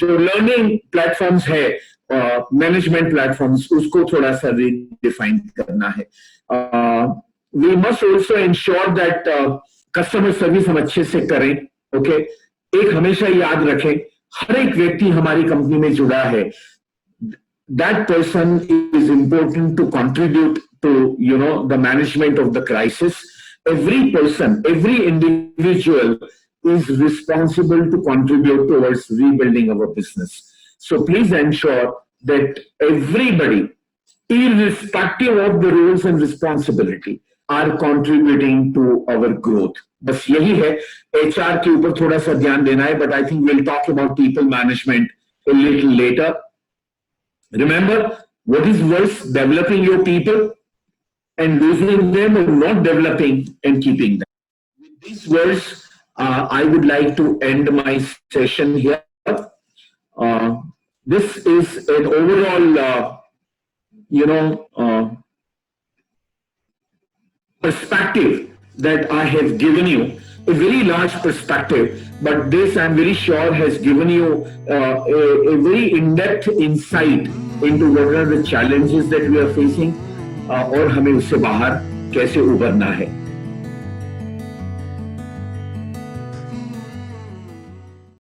जो लर्निंग प्लेटफॉर्म्स है, मैनेजमेंट प्लेटफॉर्म्स, उसको थोड़ा सा रीडिफाइन करना है. We must also ensure that customer service हम अच्छे से करें. ओके, एक हमेशा याद रखें, हर एक व्यक्ति हमारी कंपनी में जुड़ा है. That person is important to contribute to, the management of the crisis. Every person, every individual is responsible to contribute towards rebuilding our business. So please ensure that everybody, irrespective of the roles and responsibility, are contributing to our growth. बस यही है, HR के ऊपर थोड़ा सा ध्यान देना है, but I think we'll talk about people management a little later. Remember, what is worse, developing your people and losing them, or not developing and keeping them? With these words, I would like to end my session here. This is an overall, perspective that I have given you, a very large perspective, but this I'm very sure has given you a very in-depth insight into what are the challenges that we are facing, और हमें उससे बाहर कैसे उभरना है.